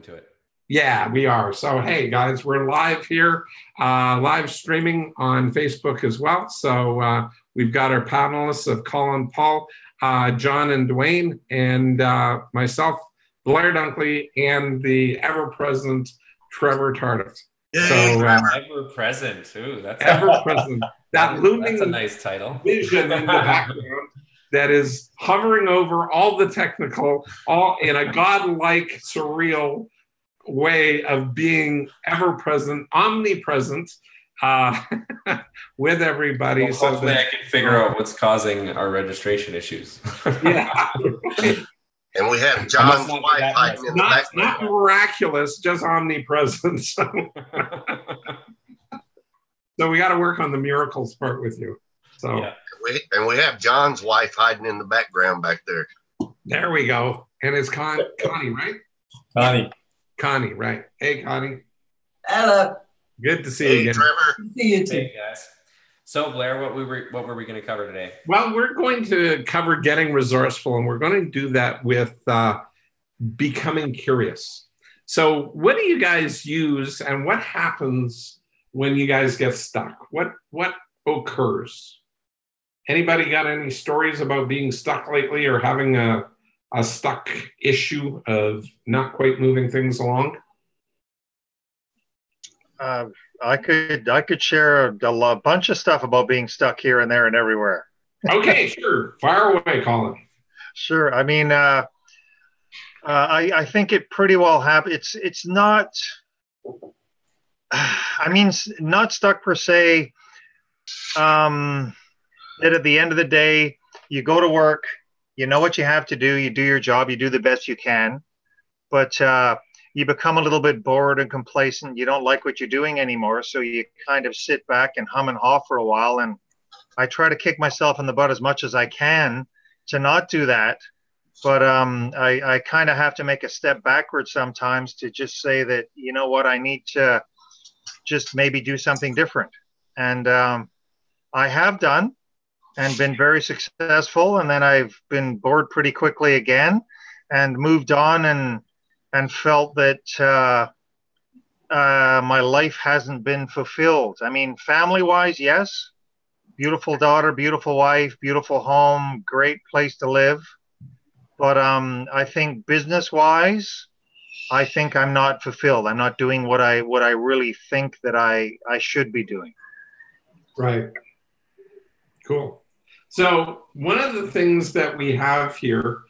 into it. Yeah, we are. So, hey, guys, we're live here, live streaming on Facebook as well. So we've got our panelists of Colin, Paul, John, and Dwayne, and myself, Blair Dunkley, and the ever-present Trevor Tardif. So ever-present. Ooh, that's ever-present. That looming that's a nice title. Vision in the background that is hovering over all the technical, all in a godlike, surreal way of being ever-present, omnipresent with everybody. Well, hopefully I can figure out what's causing our registration issues. Yeah. And we have John's wife hiding in the background. Not miraculous, just omnipresent. So we got to work on the miracles part with you. So yeah. We have John's wife hiding in the background back there. There we go. And it's Connie, right? Connie, right. Hey, Connie. Hello. Good to see you again. Trevor. Good to see you too. Hey, guys. So, Blair, what were we going to cover today? Well, we're going to cover getting resourceful, and we're going to do that with becoming curious. So what do you guys use, and what happens when you guys get stuck? What occurs? Anybody got any stories about being stuck lately or having a stuck issue of not quite moving things along? I could share a bunch of stuff about being stuck here and there and everywhere. Okay, sure. Fire away, Colin. Sure. I mean, I think it pretty well happens. It's not. I mean, not stuck per se. That at the end of the day, you go to work. You know what you have to do. You do your job. You do the best you can. But you become a little bit bored and complacent. You don't like what you're doing anymore. So you kind of sit back and hum and haw for a while. And I try to kick myself in the butt as much as I can to not do that. But I kind of have to make a step backwards sometimes to just say that, you know what, I need to just maybe do something different. And I have done and been very successful. And then I've been bored pretty quickly again and moved on and felt that my life hasn't been fulfilled. I mean, family-wise, yes. Beautiful daughter, beautiful wife, beautiful home, great place to live. But I think business-wise, I think I'm not fulfilled. I'm not doing what I really think that I should be doing. Right. Cool. So one of the things that we have here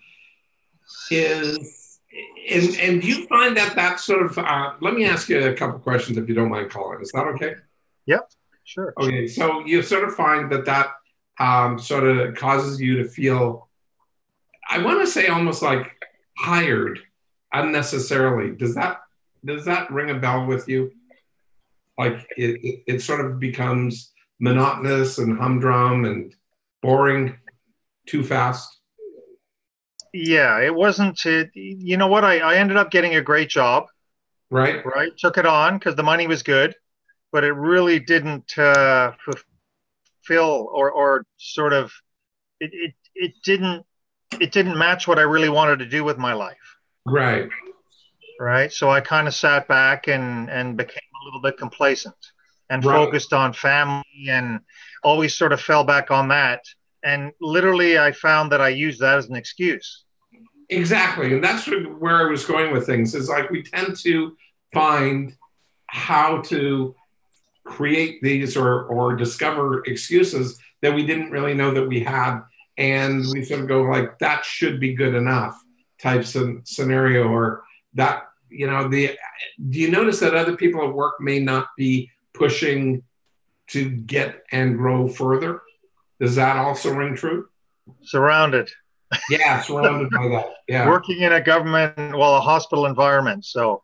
is, and you find that sort of, let me ask you a couple questions if you don't mind, Colin. Is that okay? Yep, sure. Okay, so you sort of find that sort of causes you to feel, I want to say almost like tired unnecessarily. Does that ring a bell with you? Like it sort of becomes monotonous and humdrum and boring too fast? Yeah, it wasn't. You know what? I ended up getting a great job. Right. Took it on because the money was good, but it really didn't fulfill or sort of it didn't match what I really wanted to do with my life. Right. Right. So I kind of sat back and became a little bit complacent and focused on family and always sort of fell back on that. And literally I found that I used that as an excuse. Exactly. And that's where I was going with things, is like we tend to find how to create these or discover excuses that we didn't really know that we had. And we sort of go like, that should be good enough types of scenario, or that, you know, do you notice that other people at work may not be pushing to get and grow further? Does that also ring true? Surrounded. Yeah, surrounded by that. Yeah. Working in a hospital environment. So.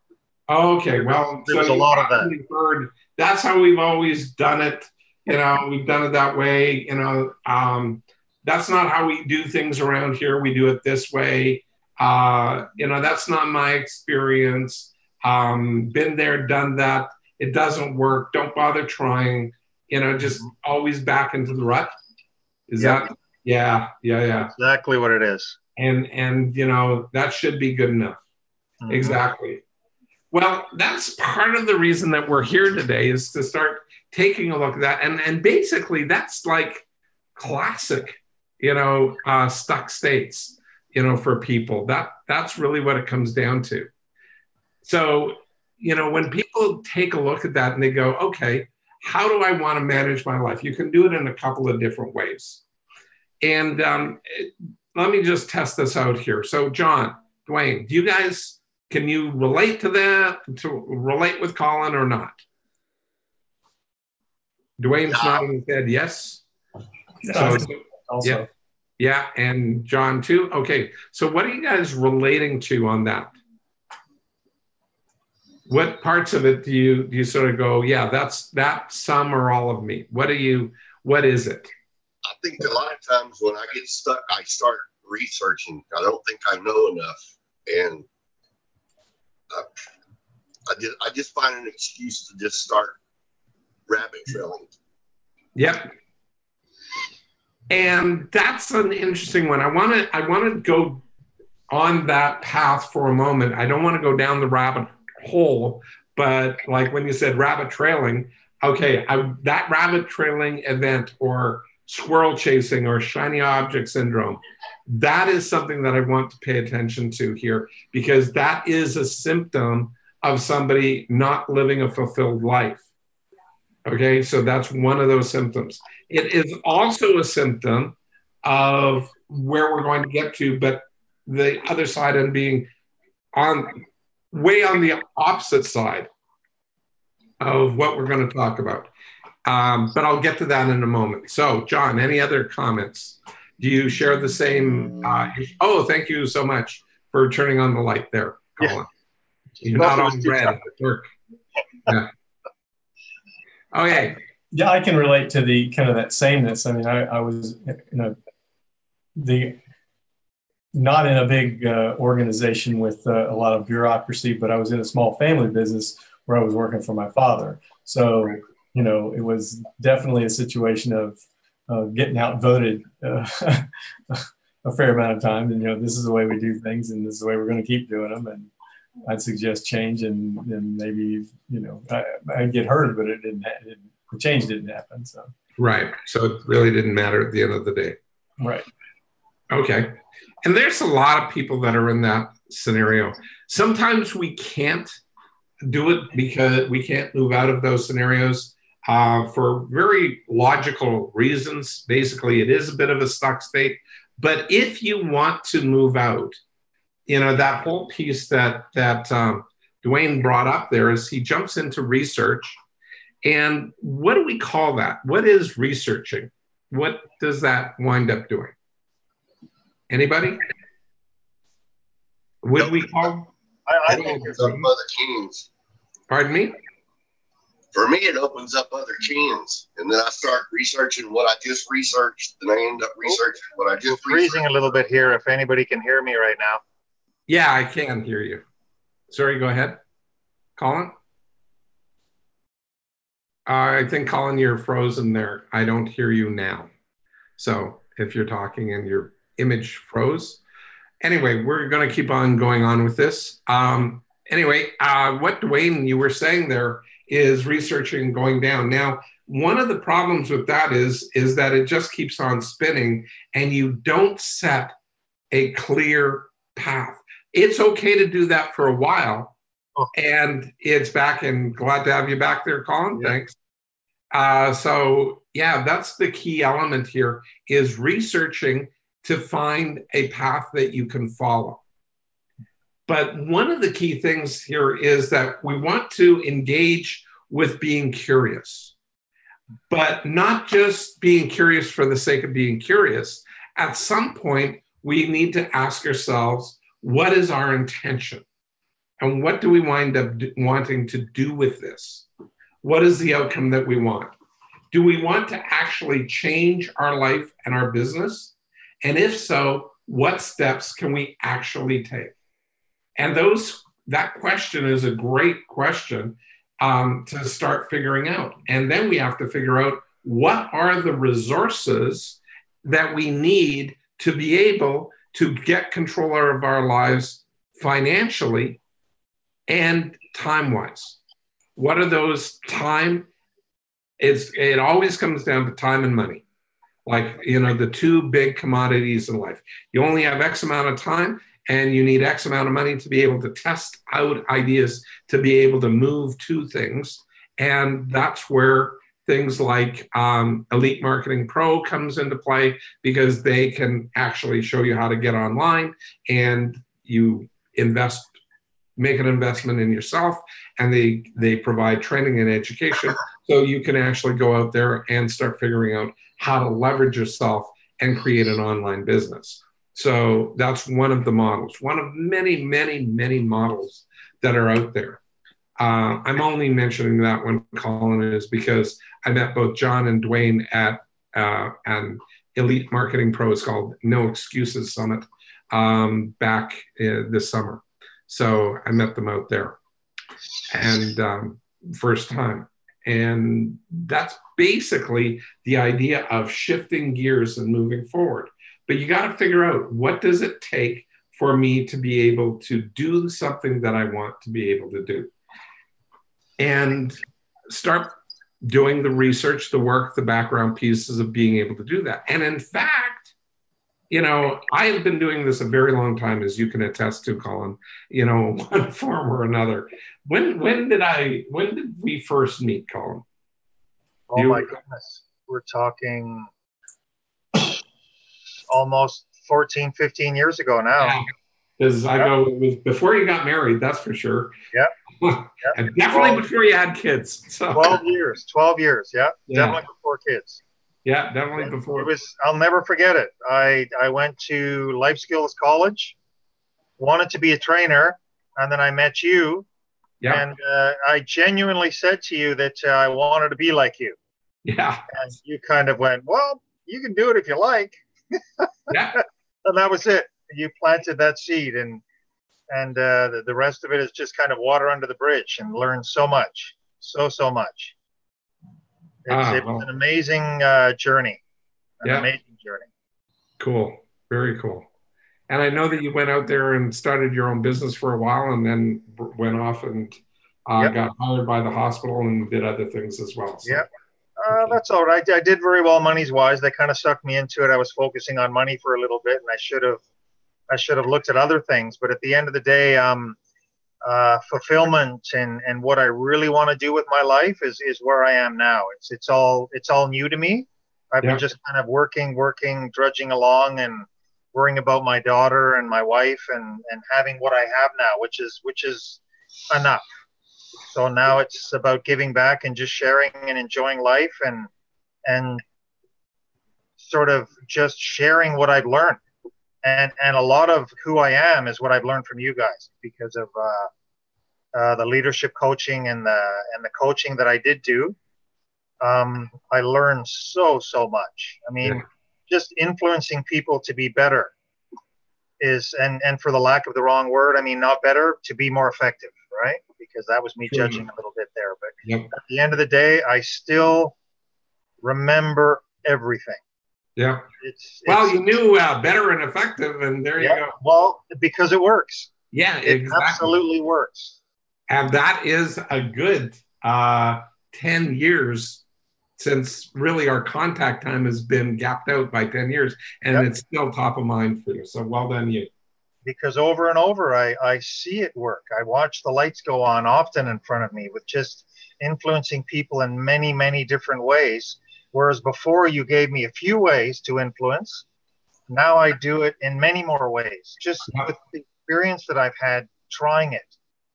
Okay, well, there's a lot of that. Heard, that's how we've always done it. You know, we've done it that way. You know, that's not how we do things around here. We do it this way. You know, that's not my experience. Been there, done that. It doesn't work. Don't bother trying. You know, just always back into the rut. Is that? Yeah. Exactly what it is. And you know, that should be good enough. Mm-hmm. Exactly. Well, that's part of the reason that we're here today is to start taking a look at that. And basically, that's like classic, stuck states, for people. That's really what it comes down to. So, when people take a look at that and they go, okay, how do I want to manage my life? You can do it in a couple of different ways. And let me just test this out here. So, John, Dwayne, can you relate to that, to relate with Colin or not? Dwayne's nodding his head, yes. So, Also. Yeah, and John too. Okay, so what are you guys relating to on that? What parts of it do you sort of go, yeah, that's some or all of me? What is it? I think a lot of times when I get stuck, I start researching. I don't think I know enough, and I just find an excuse to just start rabbit trailing. Yep. And that's an interesting one. I want to go on that path for a moment. I don't want to go down the rabbit hole, but like when you said rabbit trailing, okay, that rabbit trailing event or squirrel chasing or shiny object syndrome, that is something that I want to pay attention to here, because that is a symptom of somebody not living a fulfilled life. Okay, so that's one of those symptoms. It is also a symptom of where we're going to get to, but the other side and being way on the opposite side of what we're going to talk about. But I'll get to that in a moment. So, John, any other comments? Do you share the same? Oh, thank you so much for turning on the light there, Colin. Yeah. You're not on red. Yeah. Okay. Yeah, I can relate to the kind of that sameness. I mean, I was, not in a big organization with a lot of bureaucracy, but I was in a small family business where I was working for my father. So, it was definitely a situation of getting outvoted a fair amount of time. And, this is the way we do things, and this is the way we're going to keep doing them. And I'd suggest change, and maybe, I'd get hurt, but the change didn't happen. So. Right. So it really didn't matter at the end of the day. Right. Okay. And there's a lot of people that are in that scenario. Sometimes we can't do it because we can't move out of those scenarios for very logical reasons. Basically, it is a bit of a stuck state. But if you want to move out, that whole piece that Dwayne brought up there is he jumps into research. And what do we call that? What is researching? What does that wind up doing? Anybody? Would we call? I think it opens up other cans. Pardon me? For me, it opens up other cans, and then I start researching what I just researched, and I end up researching what I just researched. Freezing a little bit here. If anybody can hear me right now. Yeah, I can hear you. Sorry, go ahead. Colin? I think, Colin, you're frozen there. I don't hear you now. So if you're talking and your image froze. Anyway, we're going to keep on going on with this. Anyway, what Dwayne, you were saying there is researching going down. Now, one of the problems with that is that it just keeps on spinning and you don't set a clear path. It's okay to do that for a while, and it's back, and glad to have you back there, Colin. Yeah. Thanks. So yeah, that's the key element here is researching to find a path that you can follow. But one of the key things here is that we want to engage with being curious, but not just being curious for the sake of being curious. At some point, we need to ask ourselves, what is our intention? And what do we wind up wanting to do with this? What is the outcome that we want? Do we want to actually change our life and our business? And if so, what steps can we actually take? And that question is a great question to start figuring out. And then we have to figure out what are the resources that we need to be able to get control of our lives financially and time-wise. What are those time? It always comes down to time and money. Like, the two big commodities in life. You only have X amount of time, and you need X amount of money to be able to test out ideas, to be able to move to things. And that's where things like Elite Marketing Pro comes into play, because they can actually show you how to get online, and you make an investment in yourself, and they provide training and education, so you can actually go out there and start figuring out how to leverage yourself and create an online business. So that's one of the models, one of many, many, many models that are out there. I'm only mentioning that one, Colin, is because I met both John and Dwayne at an Elite Marketing Pro. It's called No Excuses Summit back this summer. So I met them out there, and first time. And that's basically the idea of shifting gears and moving forward. But you got to figure out, what does it take for me to be able to do something that I want to be able to do? And start doing the research, the work, the background pieces of being able to do that. And in fact, I have been doing this a very long time, as you can attest to, Colin, one form or another. When did we first meet, Colin? Oh my goodness. We're talking almost 14, 15 years ago now. Because I know it was before you got married, that's for sure. Yep. And definitely before you had kids. So. 12 years. Yeah. Definitely before kids. Yeah, definitely before. I'll never forget it. I went to Life Skills College, wanted to be a trainer, and then I met you. Yeah. And I genuinely said to you that I wanted to be like you. Yeah. And you kind of went, well, you can do it if you like. Yeah. And that was it. You planted that seed, and the rest of it is just kind of water under the bridge, and learned so much, so much. It was an amazing journey. Amazing journey. Cool. Very cool. And I know that you went out there and started your own business for a while, and then went off and got hired by the hospital and did other things as well. So. Yep. That's all right. I did very well money's wise. They kind of sucked me into it. I was focusing on money for a little bit, and I should have looked at other things. But at the end of the day, fulfillment and what I really want to do with my life is where I am now. It's all new to me. I've been just kind of working, drudging along, and worrying about my daughter and my wife, and having what I have now, which is enough. So now it's about giving back and just sharing and enjoying life, and sort of just sharing what I've learned. And a lot of who I am is what I've learned from you guys, because of the leadership coaching and the coaching that I did do. I learned so much. I mean, just influencing people to be better is, and for the lack of the wrong word, I mean, not better, to be more effective, right? Because that was me judging a little bit there. But at the end of the day, I still remember everything. Yeah. You knew better and effective, and there you go. Well, because it works. Yeah, it absolutely works. And that is a good 10 years since really our contact time has been gapped out by 10 years, and it's still top of mind for you. So well done, you. Because over and over, I see it work. I watch the lights go on often in front of me, with just influencing people in many, many different ways. Whereas before you gave me a few ways to influence, now I do it in many more ways, just with the experience that I've had trying it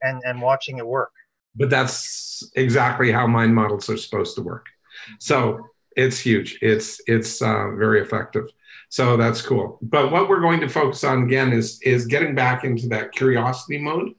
and watching it work. But that's exactly how mind models are supposed to work. So it's huge. It's very effective. So that's cool. But what we're going to focus on again is getting back into that curiosity mode,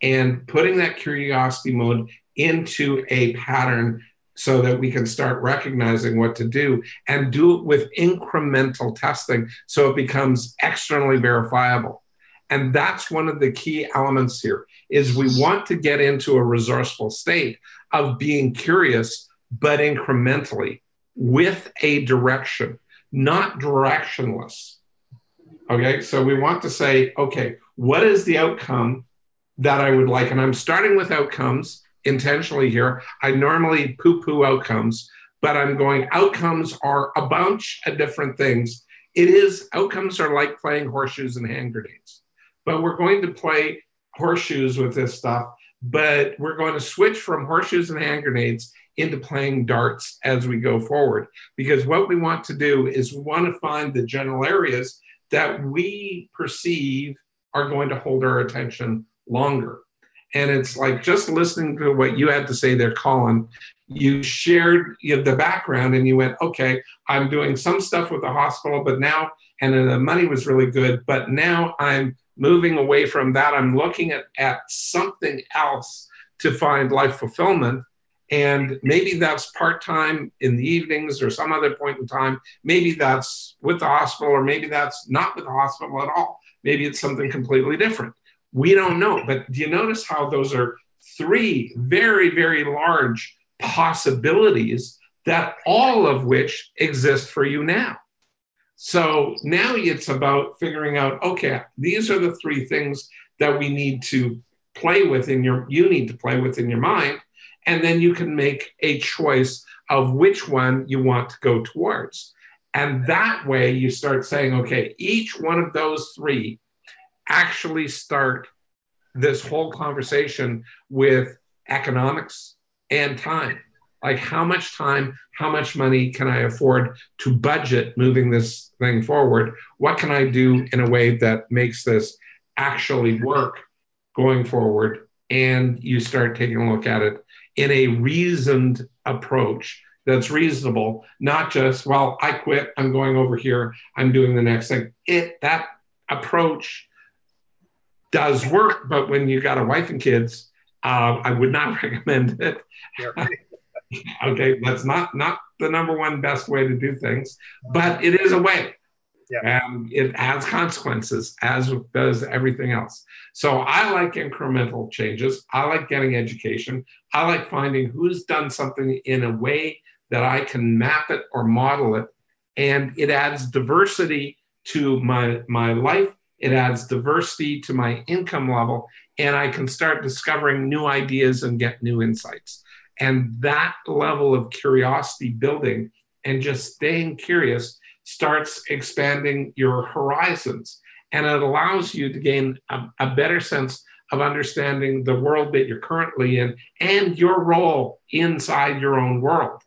and putting that curiosity mode into a pattern, so that we can start recognizing what to do, and do it with incremental testing, so it becomes externally verifiable. And that's one of the key elements here, is we want to get into a resourceful state of being curious, but incrementally, with a direction, not directionless. Okay, so we want to say, okay, what is the outcome that I would like, and I'm starting with outcomes intentionally here. I normally poo-poo outcomes, but I'm going, outcomes are a bunch of different things. Outcomes are like playing horseshoes and hand grenades, but we're going to play horseshoes with this stuff, but we're going to switch from horseshoes and hand grenades into playing darts as we go forward. Because what we want to do is we want to find the general areas that we perceive are going to hold our attention longer. And it's like just listening to what you had to say there, Colin. You shared the background and you went, okay, I'm doing some stuff with the hospital, but now, and then the money was really good, but now I'm moving away from that. I'm looking at something else to find life fulfillment. And maybe that's part-time in the evenings or some other point in time. Maybe that's with the hospital, or maybe that's not with the hospital at all. Maybe it's something completely different. We don't know. But do you notice how those are three very, very large possibilities that all of which exist for you now? So now it's about figuring out, okay, these are the three things that we need to play with you need to play with in your mind. And then you can make a choice of which one you want to go towards. And that way you start saying, okay, each one of those three actually start this whole conversation with economics and time. Like how much time, how much money can I afford to budget moving this thing forward? What can I do in a way that makes this actually work going forward? And you start taking a look at it in a reasoned approach that's reasonable, not just, well, I quit, I'm going over here, I'm doing the next thing. That approach does work, but when you got a wife and kids, I would not recommend it. Okay, that's not the number one best way to do things, but it is a way. Yeah. And it has consequences, as does everything else. So I like incremental changes. I like getting education. I like finding who's done something in a way that I can map it or model it. And it adds diversity to my life. It adds diversity to my income level. And I can start discovering new ideas and get new insights. And that level of curiosity building and just staying curious starts expanding your horizons. And it allows you to gain a better sense of understanding the world that you're currently in and your role inside your own world.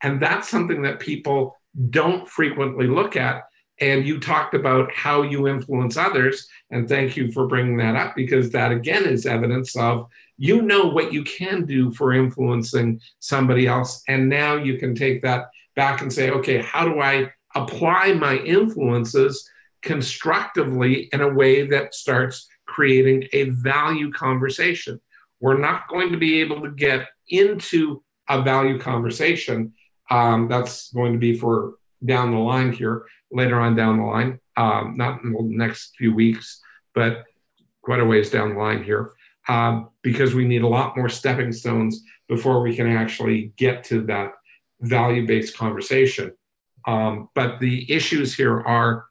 And that's something that people don't frequently look at. And you talked about how you influence others. And thank you for bringing that up, because that again is evidence of, you know, what you can do for influencing somebody else. And now you can take that back and say, okay, how do I apply my influences constructively in a way that starts creating a value conversation? We're not going to be able to get into a value conversation. That's going to be for down the line here, later on down the line, not in the next few weeks, but quite a ways down the line here, because we need a lot more stepping stones before we can actually get to that value-based conversation. But the issues here are,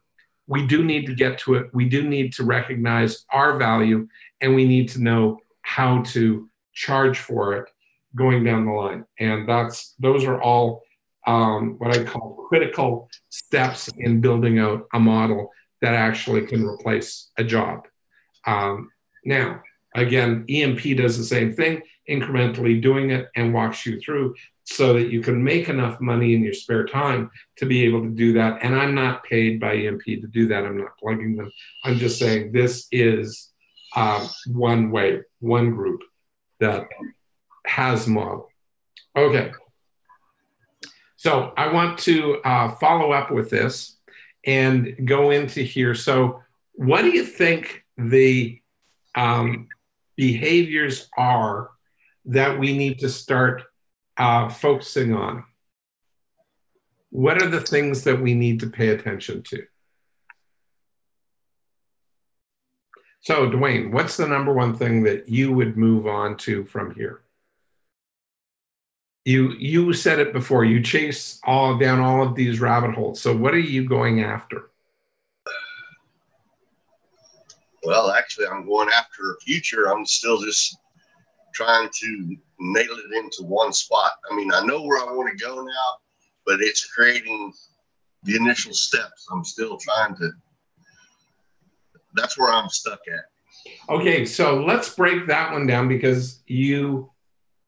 we do need to get to it. We do need to recognize our value, and we need to know how to charge for it going down the line. And those are all what I call critical steps in building out a model that actually can replace a job. Now, again, EMP does the same thing, incrementally doing it, and walks you through so that you can make enough money in your spare time to be able to do that. And I'm not paid by EMP to do that. I'm not plugging them. I'm just saying this is one way, one group that has model. Okay. So I want to follow up with this and go into here. So what do you think the behaviors are that we need to start focusing on? What are the things that we need to pay attention to? So Dwayne, what's the number one thing that you would move on to from here? You said it before, you chase down all of these rabbit holes. So what are you going after? Well, actually, I'm going after a future. I'm still just trying to nail it into one spot. I mean, I know where I want to go now, but it's creating the initial steps. I'm still trying to, that's where I'm stuck at. Okay, so let's break that one down, because you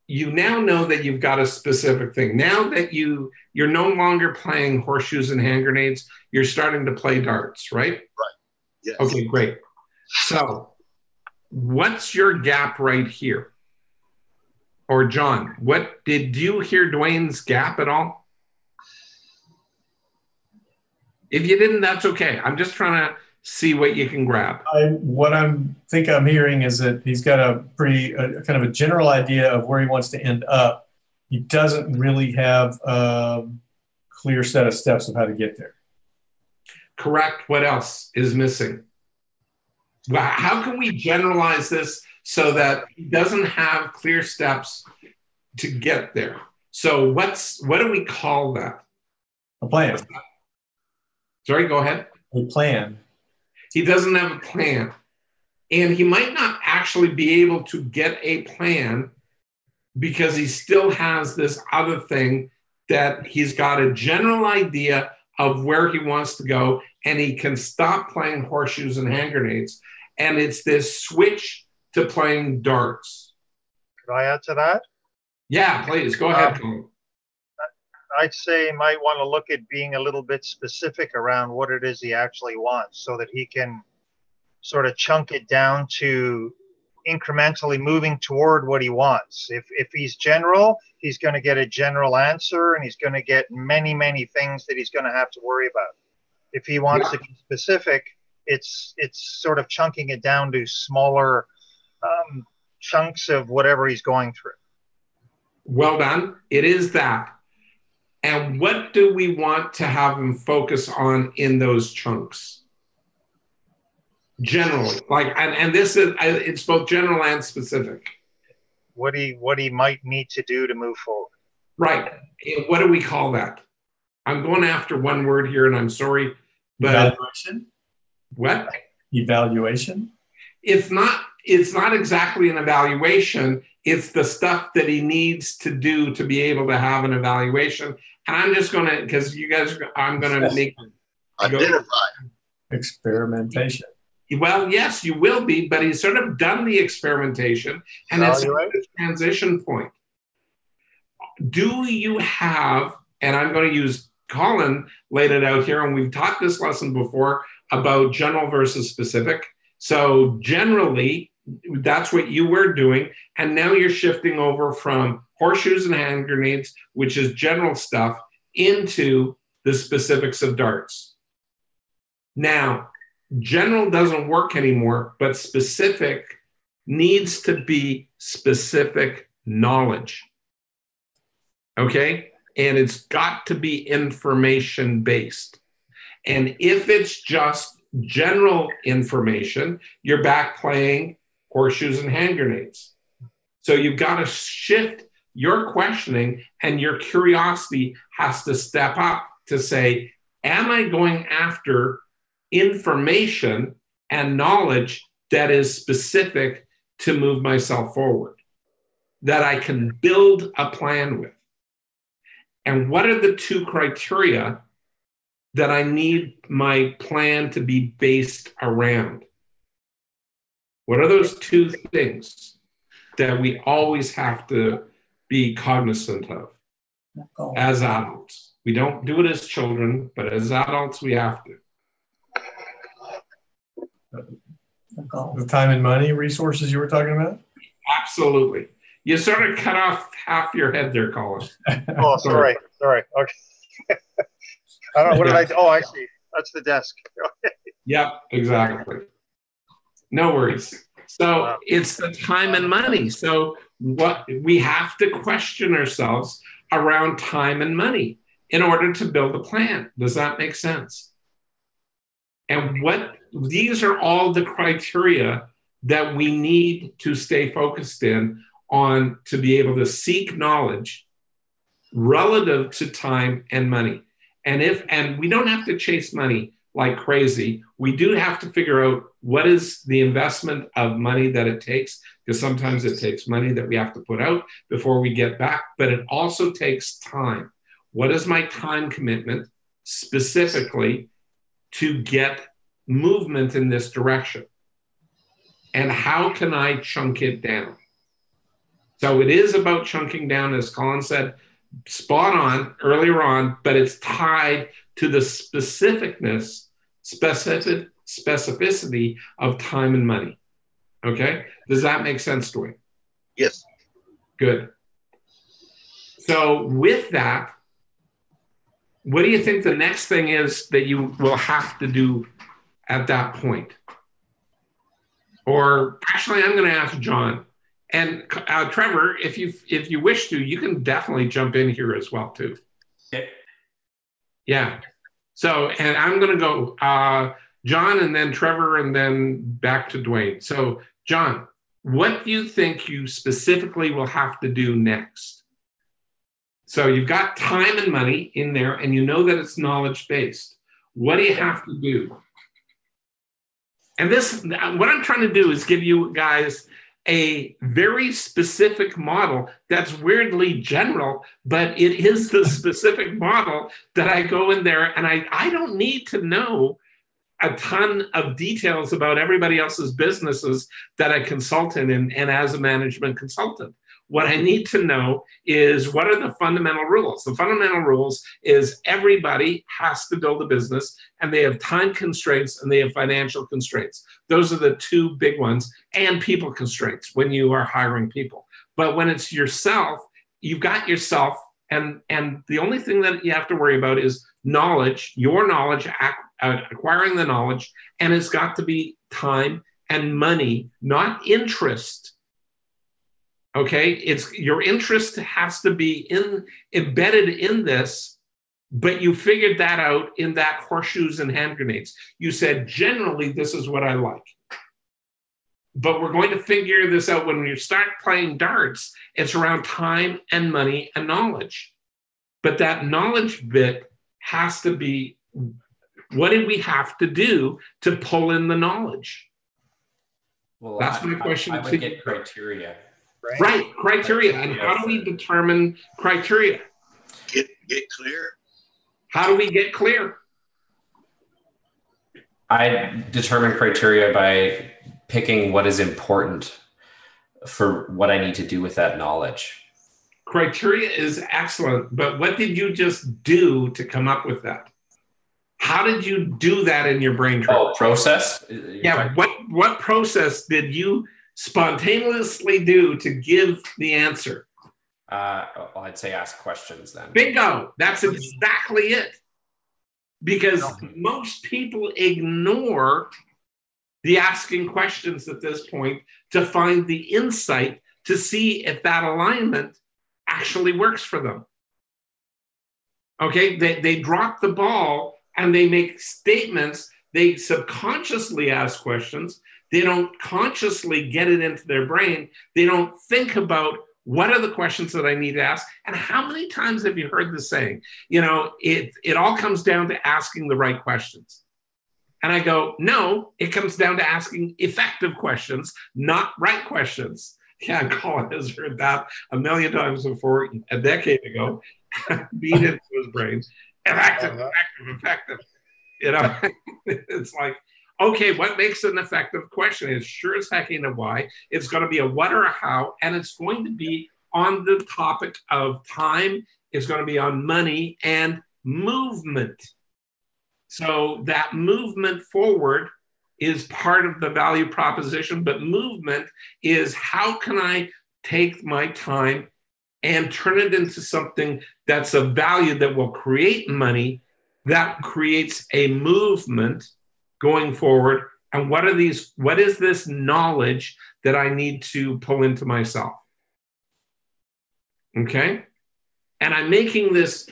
now know that you've got a specific thing. Now that you're no longer playing horseshoes and hand grenades, you're starting to play darts, right? Right. Yes. Okay, great. So what's your gap right here? Or John, what did you hear Dwayne's gap at all? If you didn't, that's okay. I'm just trying to see what you can grab. What I'm hearing is that he's got a pretty kind of a general idea of where he wants to end up. He doesn't really have a clear set of steps of how to get there. Correct. What else is missing? Well, how can we generalize this so that he doesn't have clear steps to get there? So what do we call that? A plan. Sorry, go ahead. A plan. He doesn't have a plan. And he might not actually be able to get a plan because he still has this other thing that he's got a general idea of where he wants to go, and he can stop playing horseshoes and hand grenades. And it's this switch to playing darts. Could I add to that? Yeah, please. Go ahead, Colin. I'd say he might want to look at being a little bit specific around what it is he actually wants, so that he can sort of chunk it down to incrementally moving toward what he wants. If he's general, he's going to get a general answer, and he's going to get many, many things that he's going to have to worry about. If he wants to be specific, it's sort of chunking it down to smaller chunks of whatever he's going through. Well done. It is that. And what do we want to have him focus on in those chunks? Generally, and this is, it's both general and specific. What he might need to do to move forward. Right. What do we call that? I'm going after one word here, and I'm sorry, but evaluation. What? Evaluation. It's not exactly an evaluation. It's the stuff that he needs to do to be able to have an evaluation. And I'm just going to, because you guys, I'm going to make identify experimentation. Well, yes, you will be, but he's sort of done the experimentation, and it's a transition point. Do you have, and I'm going to use Colin laid it out here, and we've taught this lesson before about general versus specific. So generally, that's what you were doing, and now you're shifting over from horseshoes and hand grenades, which is general stuff, into the specifics of darts. Now, general doesn't work anymore, but specific needs to be specific knowledge. Okay? And it's got to be information based. And if it's just general information, you're back playing horseshoes and hand grenades. So you've got to shift your questioning, and your curiosity has to step up to say, am I going after information and knowledge that is specific to move myself forward, that I can build a plan with? And what are the two criteria that I need my plan to be based around? What are those two things that we always have to be cognizant of as adults? We don't do it as children, but as adults, we have to. The time and money resources you were talking about? Absolutely. You sort of cut off half your head there, Colin. Oh, sorry. Okay. I don't know. What did I? Oh, I see. That's the desk. Yep, exactly. No worries. So it's the time and money. So what we have to question ourselves around time and money in order to build a plan. Does that make sense? And these are all the criteria that we need to stay focused in on to be able to seek knowledge relative to time and money. And we don't have to chase money. like crazy. We do have to figure out what is the investment of money that it takes, because sometimes it takes money that we have to put out before we get back, but it also takes time. What is my time commitment specifically to get movement in this direction? And how can I chunk it down? So it is about chunking down, as Colin said, spot on earlier on, but it's tied to the specificity of time and money. Okay? Does that make sense, Dwayne? Yes. Good. So with that, what do you think the next thing is that you will have to do at that point? Or actually, I'm going to ask John. And Trevor, if you wish to, you can definitely jump in here as well too. Okay. Yeah. So, and I'm going to go John and then Trevor and then back to Dwayne. So, John, what do you think you specifically will have to do next? So you've got time and money in there, and you know that it's knowledge-based. What do you have to do? And this, what I'm trying to do is give you guys a very specific model that's weirdly general, but it is the specific model that I go in there, and I don't need to know a ton of details about everybody else's businesses that I consult in and as a management consultant. What I need to know is, what are the fundamental rules? The fundamental rules is everybody has to build a business, and they have time constraints and they have financial constraints. Those are the two big ones, and people constraints when you are hiring people. But when it's yourself, you've got yourself, and the only thing that you have to worry about is knowledge, your knowledge, acquiring the knowledge, and it's got to be time and money, not interest. Okay, it's your interest has to be embedded in this, but you figured that out in that horseshoes and hand grenades. You said, generally, this is what I like. But we're going to figure this out when you start playing darts. It's around time and money and knowledge. But that knowledge bit has to be, what did we have to do to pull in the knowledge? Well, that's my question. I would get criteria. Right, criteria. And how do we determine criteria? Get clear. How do we get clear? I determine criteria by picking what is important for what I need to do with that knowledge. Criteria is excellent, but what did you just do to come up with that? How did you do that in your brain? Oh, process? Yeah, what process did you spontaneously do to give the answer? Well, I'd say ask questions then. Bingo! That's exactly it. Because most people ignore the asking questions at this point to find the insight to see if that alignment actually works for them. Okay, they drop the ball and they make statements. They subconsciously ask questions. They don't consciously get it into their brain. They don't think about, what are the questions that I need to ask? And how many times have you heard the saying, it all comes down to asking the right questions. And I go, no, it comes down to asking effective questions, not right questions. Yeah, Colin has heard that a million times before, a decade ago, beat into his brain. Effective. It's like, okay, what makes an effective question? It's sure as heck ain't a why. It's going to be a what or a how, and it's going to be on the topic of time. It's going to be on money and movement. So that movement forward is part of the value proposition, but movement is, how can I take my time and turn it into something that's of value that will create money, that creates a movement going forward. And what is this knowledge that I need to pull into myself? Okay. And I'm making this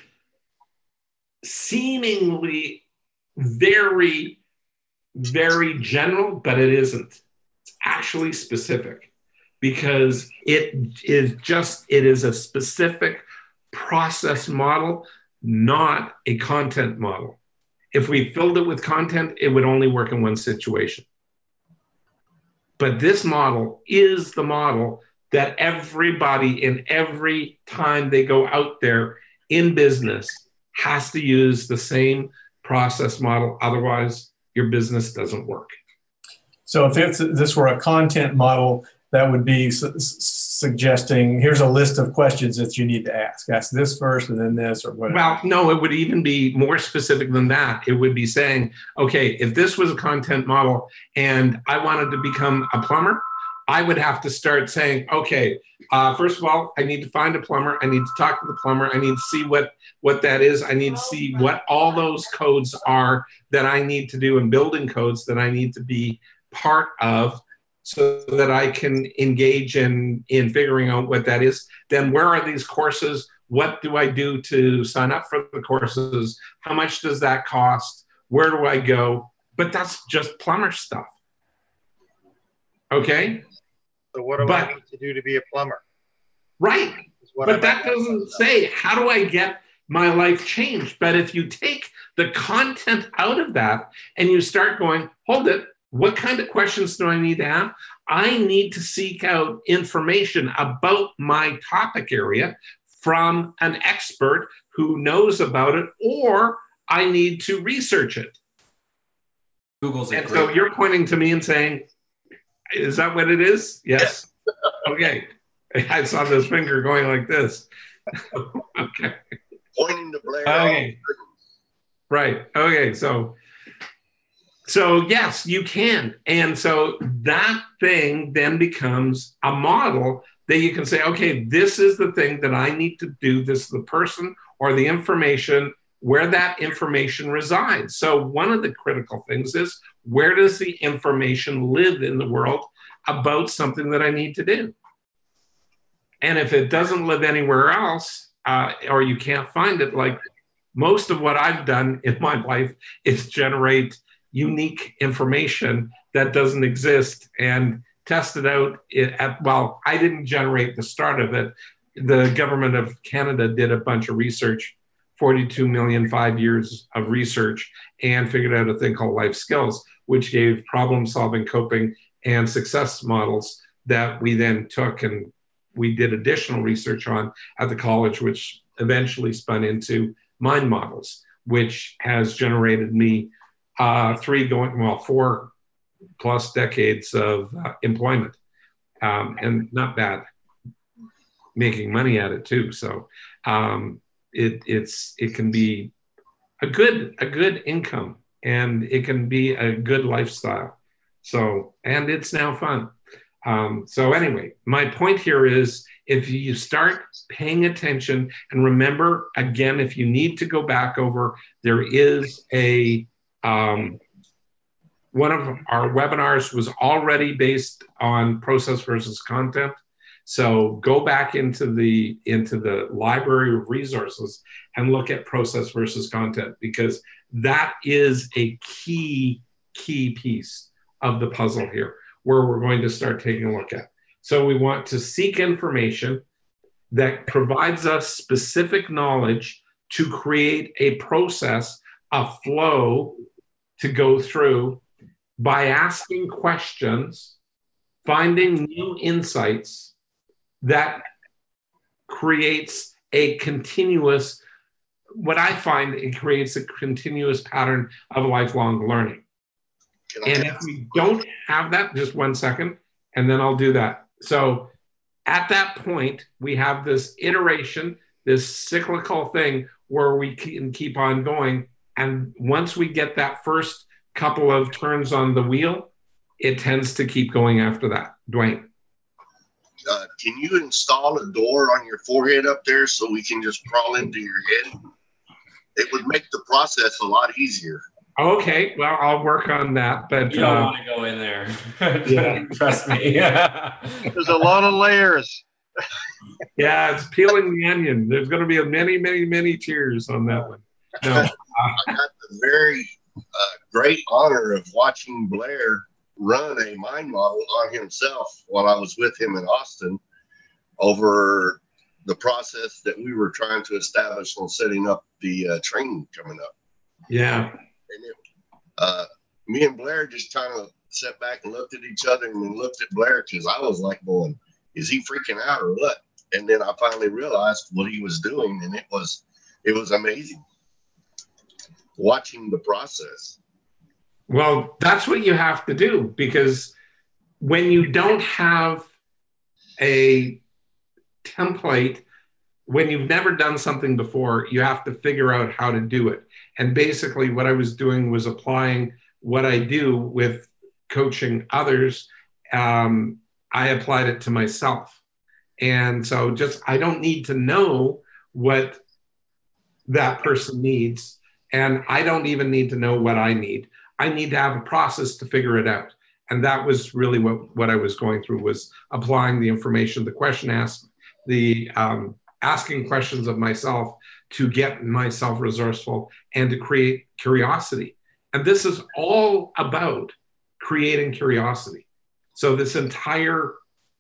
seemingly very, very general, but it isn't. It's actually specific, because it is a specific process model, not a content model. If we filled it with content, it would only work in one situation. But this model is the model that everybody in every time they go out there in business has to use the same process model. Otherwise, your business doesn't work. So if this were a content model, that would be suggesting, here's a list of questions that you need to ask. Ask this first and then this, or whatever. Well, no, it would even be more specific than that. It would be saying, okay, if this was a content model and I wanted to become a plumber, I would have to start saying, okay, first of all, I need to find a plumber. I need to talk to the plumber. I need to see what that is. I need to see what all those codes are that I need to do, and building codes that I need to be part of, so that I can engage in figuring out what that is. Then where are these courses? What do I do to sign up for the courses? How much does that cost? Where do I go? But that's just plumber stuff. Okay? So what do I need to do to be a plumber? Right. But that doesn't say, how do I get my life changed? But if you take the content out of that and you start going, hold it, what kind of questions do I need to have? I need to seek out information about my topic area from an expert who knows about it, or I need to research it. Google's it. And so you're pointing to me and saying, is that what it is? Yes. Okay. I saw this finger going like this. Okay. Pointing to Blair. Okay. Right. Okay. So yes, you can. And so that thing then becomes a model that you can say, okay, this is the thing that I need to do. This is the person or the information, where that information resides. So one of the critical things is, where does the information live in the world about something that I need to do? And if it doesn't live anywhere else, or you can't find it, like most of what I've done in my life is generate unique information that doesn't exist and test it out well, I didn't generate the start of it. The government of Canada did a bunch of research, 42 million, 5 years of research, and figured out a thing called life skills, which gave problem solving, coping, and success models that we then took and we did additional research on at the college, which eventually spun into mind models, which has generated me 4+ decades of employment, and not bad, making money at it too. So it can be a good income, and it can be a good lifestyle. So, and it's now fun. So anyway, my point here is, if you start paying attention, and remember, again, if you need to go back over, there is a one of our webinars was already based on process versus content. So go back into the library of resources and look at process versus content, because that is a key piece of the puzzle here, where we're going to start taking a look at. So we want to seek information that provides us specific knowledge to create a process, a flow to go through by asking questions, finding new insights that creates a continuous, what I find, it creates a continuous pattern of lifelong learning. And if we don't have that, just one second, and then I'll do that. So at that point, we have this iteration, this cyclical thing where we can keep on going. And once we get that first couple of turns on the wheel, it tends to keep going after that. Dwayne. Can you install a door on your forehead up there so we can just crawl into your head? It would make the process a lot easier. Okay, well, I'll work on that. But you don't want to go in there. Yeah. Trust me. There's a lot of layers. Yeah, it's peeling the onion. There's going to be many tears on that one. No. I got the very great honor of watching Blair run a mind model on himself while I was with him in Austin over the process that we were trying to establish on setting up the training coming up. Yeah. And me and Blair just kind of sat back and looked at each other and then looked at Blair because I was like going, is he freaking out or what? And then I finally realized what he was doing, and it was amazing watching the process. Well, that's what you have to do, because when you don't have a template, when you've never done something before, you have to figure out how to do it. And basically what I was doing was applying what I do with coaching others. I applied it to myself. And so I don't need to know what that person needs. And I don't even need to know what I need. I need to have a process to figure it out. And that was really what I was going through, was applying the information, the question asked, the asking questions of myself to get myself resourceful and to create curiosity. And this is all about creating curiosity. So this entire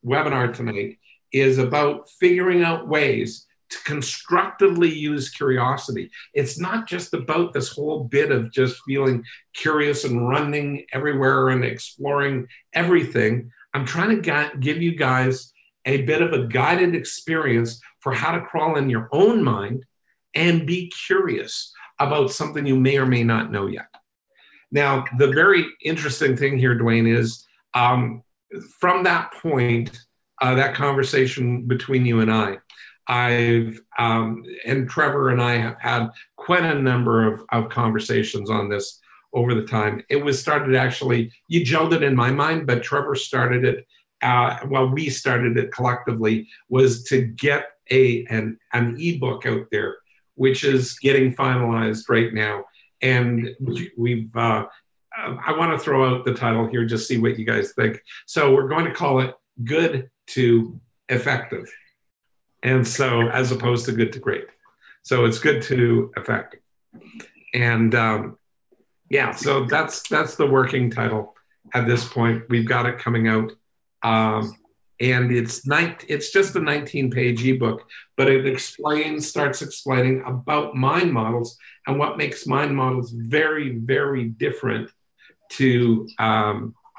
webinar tonight is about figuring out ways to constructively use curiosity. It's not just about this whole bit of just feeling curious and running everywhere and exploring everything. I'm trying to give you guys a bit of a guided experience for how to crawl in your own mind and be curious about something you may or may not know yet. Now, the very interesting thing here, Dwayne, is from that point, that conversation between you and I've and Trevor and I have had quite a number of conversations on this over the time. It was started actually, you gelled it in my mind, but Trevor started it, we started it collectively, was to get an ebook out there, which is getting finalized right now. And we've, I want to throw out the title here, just see what you guys think. So we're going to call it Good to Effective. And so, as opposed to good to great. So it's good to effective. And yeah, so that's the working title at this point. We've got it coming out. And it's just a 19-page ebook, but it starts explaining about mind models and what makes mind models very, very different to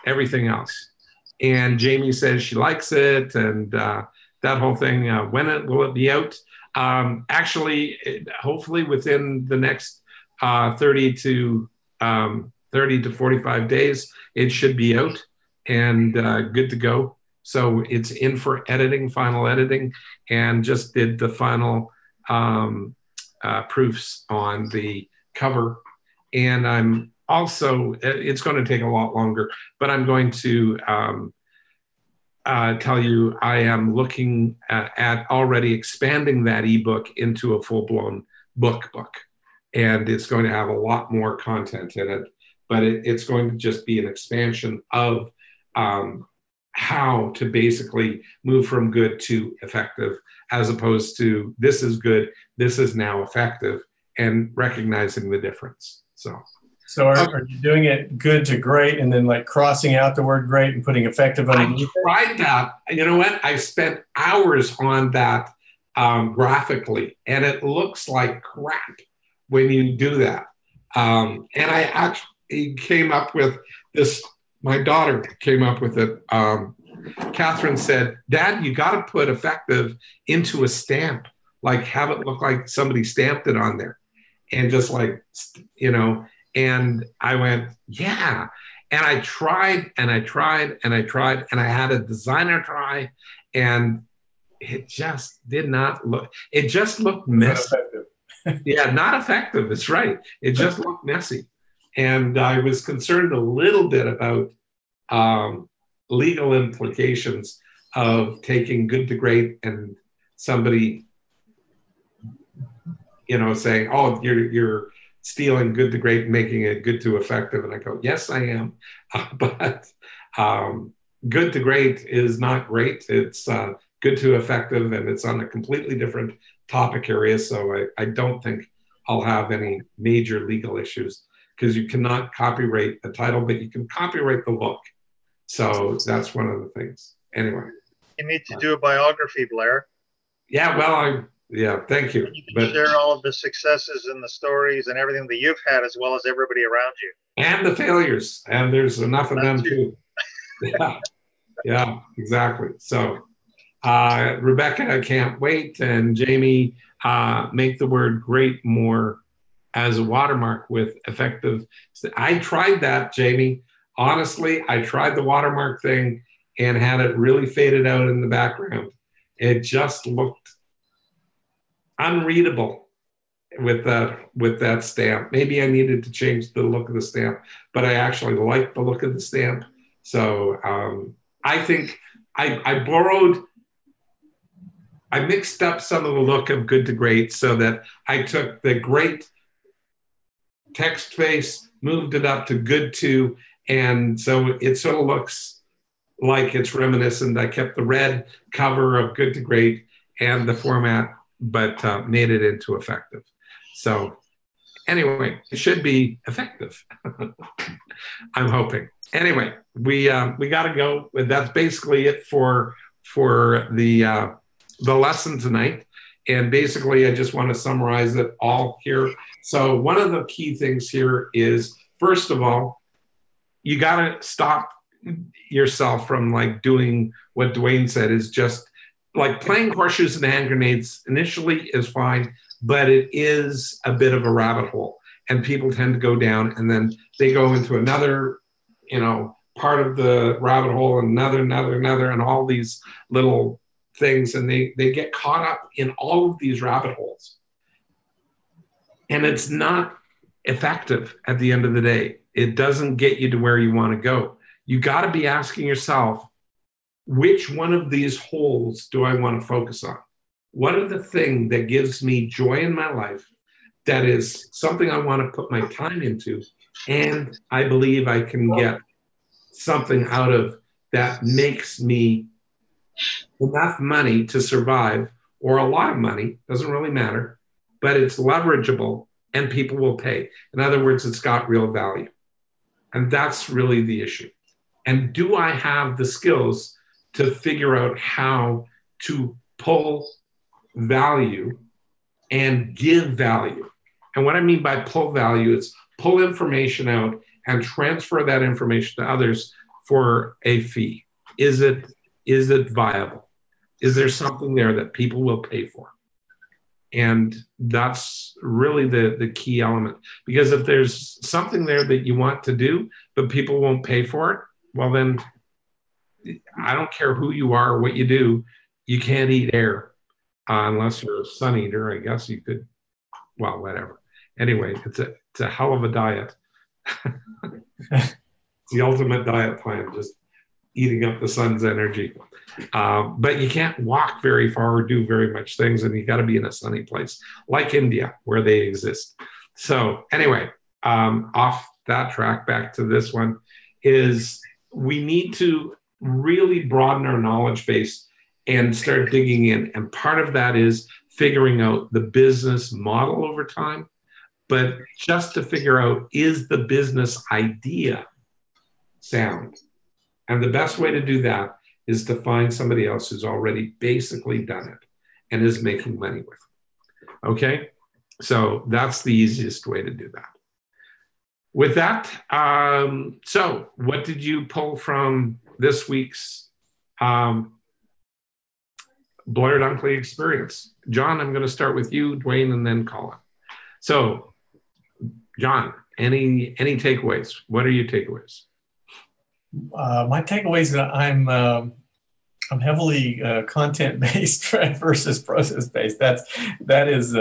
everything else. And Jamie says she likes it, and that whole thing. When will it be out? Actually, hopefully within the next 30 to 45 days, it should be out and good to go. So it's in for editing, final editing, and just did the final proofs on the cover. And I'm also, it's going to take a lot longer, but I'm going to tell you I am looking at already expanding that ebook into a full-blown book. And it's going to have a lot more content in it, but it's going to just be an expansion of how to basically move from good to effective, as opposed to this is good, this is now effective, and recognizing the difference. So are you doing it good to great and then like crossing out the word great and putting effective underneath? I tried that. You know what? I spent hours on that graphically, and it looks like crap when you do that. And I actually came up with this. My daughter came up with it. Catherine said, "Dad, you got to put effective into a stamp, like have it look like somebody stamped it on there." And just like, you know, and I went, yeah. And I tried and I tried and I tried, and I had a designer try, and it just did not look, it just looked messy. Yeah, not effective. That's right. It just looked messy. And I was concerned a little bit about legal implications of taking good to great and somebody, you know, saying, "Oh, you're stealing good to great and making it good to effective." And I go, yes, I am. But good to great is not great. It's good to effective, and it's on a completely different topic area. So I don't think I'll have any major legal issues, because you cannot copyright a title, but you can copyright the look. So that's one of the things. Anyway. You need to do a biography, Blair. Yeah, well, Yeah, thank you. You can share all of the successes and the stories and everything that you've had, as well as everybody around you. And the failures, and there's enough of them too. Yeah, yeah, exactly. So, Rebecca, I can't wait, and Jamie, make the word great more as a watermark with effective. I tried that, Jamie. Honestly, I tried the watermark thing and had it really faded out in the background. It just looked unreadable with that stamp. Maybe I needed to change the look of the stamp, but I actually liked the look of the stamp. So I think I mixed up some of the look of good to great so that I took the great text face, moved it up to good to, and so it sort of looks like it's reminiscent. I kept the red cover of good to great and the format, but made it into effective. So anyway, it should be effective. I'm hoping. Anyway, we got to go. That's basically it for the lesson tonight. And basically, I just want to summarize it all here. So one of the key things here is, first of all, you got to stop yourself from like doing what Dwayne said, is just like playing horseshoes and hand grenades initially is fine, but it is a bit of a rabbit hole, and people tend to go down, and then they go into another, part of the rabbit hole, and another, and all these little things, and they get caught up in all of these rabbit holes. And it's not effective at the end of the day. It doesn't get you to where you want to go. You got to be asking yourself, which one of these holes do I want to focus on? What are the thing that gives me joy in my life, that is something I want to put my time into, and I believe I can get something out of that makes me enough money to survive, or a lot of money, doesn't really matter, but it's leverageable and people will pay. In other words, it's got real value. And that's really the issue. And do I have the skills to figure out how to pull value and give value? And what I mean by pull value is pull information out and transfer that information to others for a fee. Is it viable? Is there something there that people will pay for? And that's really the key element. Because if there's something there that you want to do, but people won't pay for it, well then, I don't care who you are or what you do, you can't eat air unless you're a sun eater. I guess you could, well, whatever. Anyway, it's a hell of a diet. It's the ultimate diet plan, just eating up the sun's energy. But you can't walk very far or do very much things, and you got to be in a sunny place like India where they exist. So anyway, off that track, back to this one, is we need to really broaden our knowledge base and start digging in. And part of that is figuring out the business model over time, but just to figure out, is the business idea sound? And the best way to do that is to find somebody else who's already basically done it and is making money with it. Okay? So that's the easiest way to do that. With that, so what did you pull from this week's Blair Dunkley experience? John, I'm going to start with you, Dwayne, and then Colin. So, John, any takeaways? What are your takeaways? My takeaways, I'm heavily content-based versus process-based. That is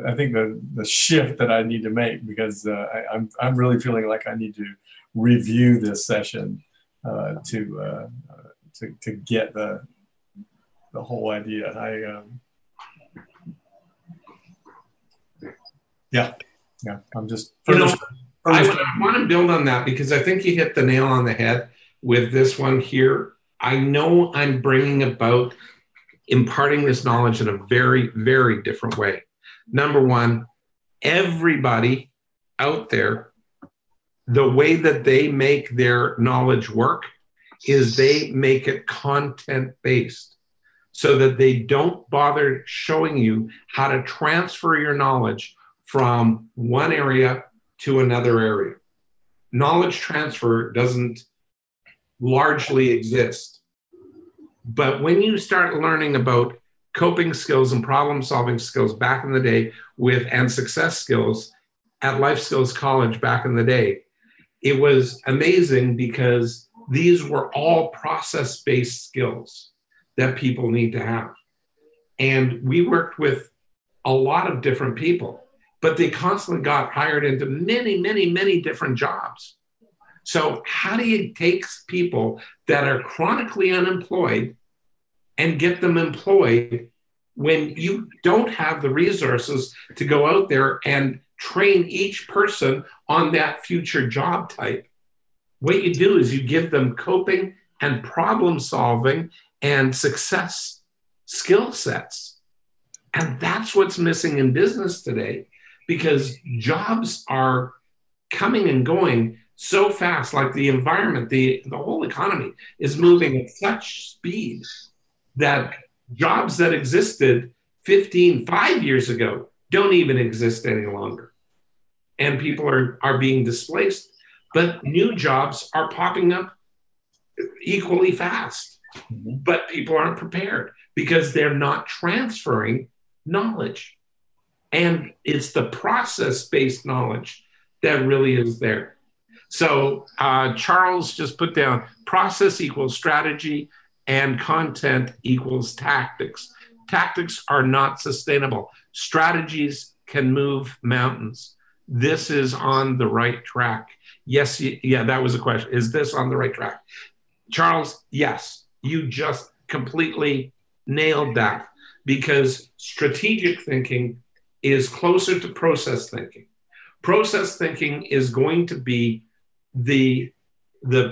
I think the shift that I need to make, because I'm really feeling like I need to review this session to get the whole idea. Yeah. I'm just. I want to build on that, because I think you hit the nail on the head with this one here. I know I'm bringing about imparting this knowledge in a very, very different way. Number one, everybody out there, the way that they make their knowledge work is they make it content-based. so that they don't bother showing you how to transfer your knowledge from one area to another area. Knowledge transfer doesn't largely exist. But when you start learning about coping skills and problem solving skills back in the day and success skills at Life Skills College back in the day, it was amazing because these were all process-based skills that people need to have. And we worked with a lot of different people, but they constantly got hired into many, many, many different jobs. So how do you take people that are chronically unemployed and get them employed when you don't have the resources to go out there and train each person on that future job type? What you do is you give them coping and problem solving and success skill sets. And that's what's missing in business today, because jobs are coming and going so fast. Like the environment, the whole economy is moving at such speed that jobs that existed 5 years ago don't even exist any longer. And people are being displaced, but new jobs are popping up equally fast. Mm-hmm. But people aren't prepared because they're not transferring knowledge. And it's the process-based knowledge that really is there. So Charles just put down process equals strategy and content equals tactics. Tactics are not sustainable. Strategies can move mountains. This is on the right track. Yes, yeah, that was a question. Is this on the right track? Charles, yes, you just completely nailed that, because strategic thinking is closer to process thinking. Process thinking is going to be the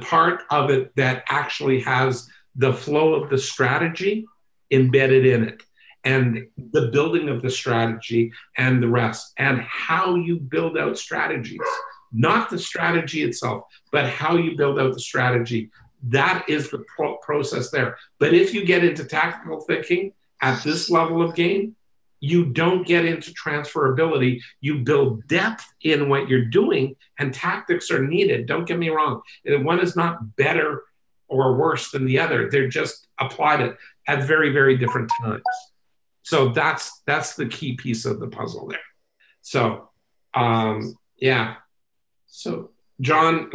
part of it that actually has the flow of the strategy embedded in it, and the building of the strategy and the rest, and how you build out strategies, not the strategy itself, but how you build out the strategy. That is the process there. But if you get into tactical thinking at this level of game, you don't get into transferability. You build depth in what you're doing, and tactics are needed. Don't get me wrong. One is not better or worse than the other. They're just applied at very, very different times. So that's the key piece of the puzzle there. So, yeah. So John,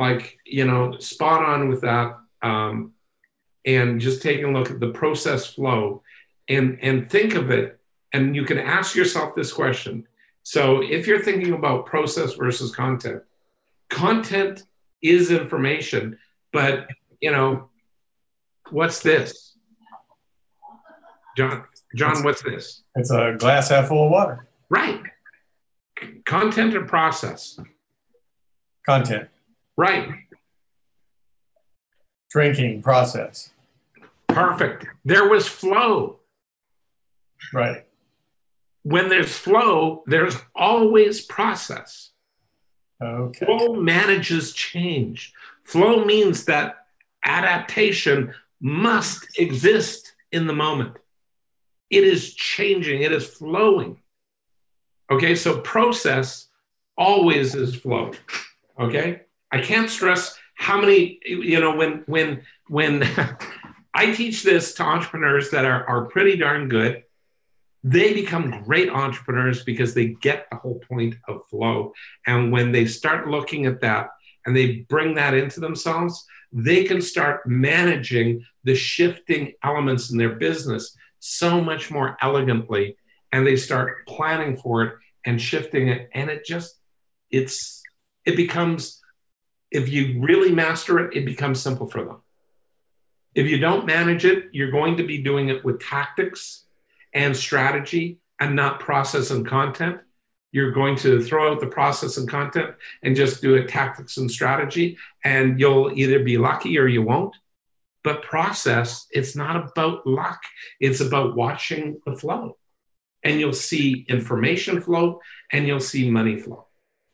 spot on with that. And just taking a look at the process flow and think of it. And you can ask yourself this question. So if you're thinking about process versus content, content is information, but what's this? John, what's this? It's a glass half full of water. Right. Content or process? Content. Right. Drinking, process. Perfect. There was flow. Right. When there's flow, there's always process. Okay. Flow manages change. Flow means that adaptation must exist in the moment. It is changing. It is flowing. Okay, so process always is flow. Okay, I can't stress how many, when I teach this to entrepreneurs that are pretty darn good, they become great entrepreneurs because they get the whole point of flow. And when they start looking at that and they bring that into themselves, they can start managing the shifting elements in their business so much more elegantly. And they start planning for it and shifting it. And it becomes, if you really master it, it becomes simple for them. If you don't manage it, you're going to be doing it with tactics and strategy and not process and content. You're going to throw out the process and content and just do it tactics and strategy, and you'll either be lucky or you won't. But process, it's not about luck. It's about watching the flow. And you'll see information flow and you'll see money flow.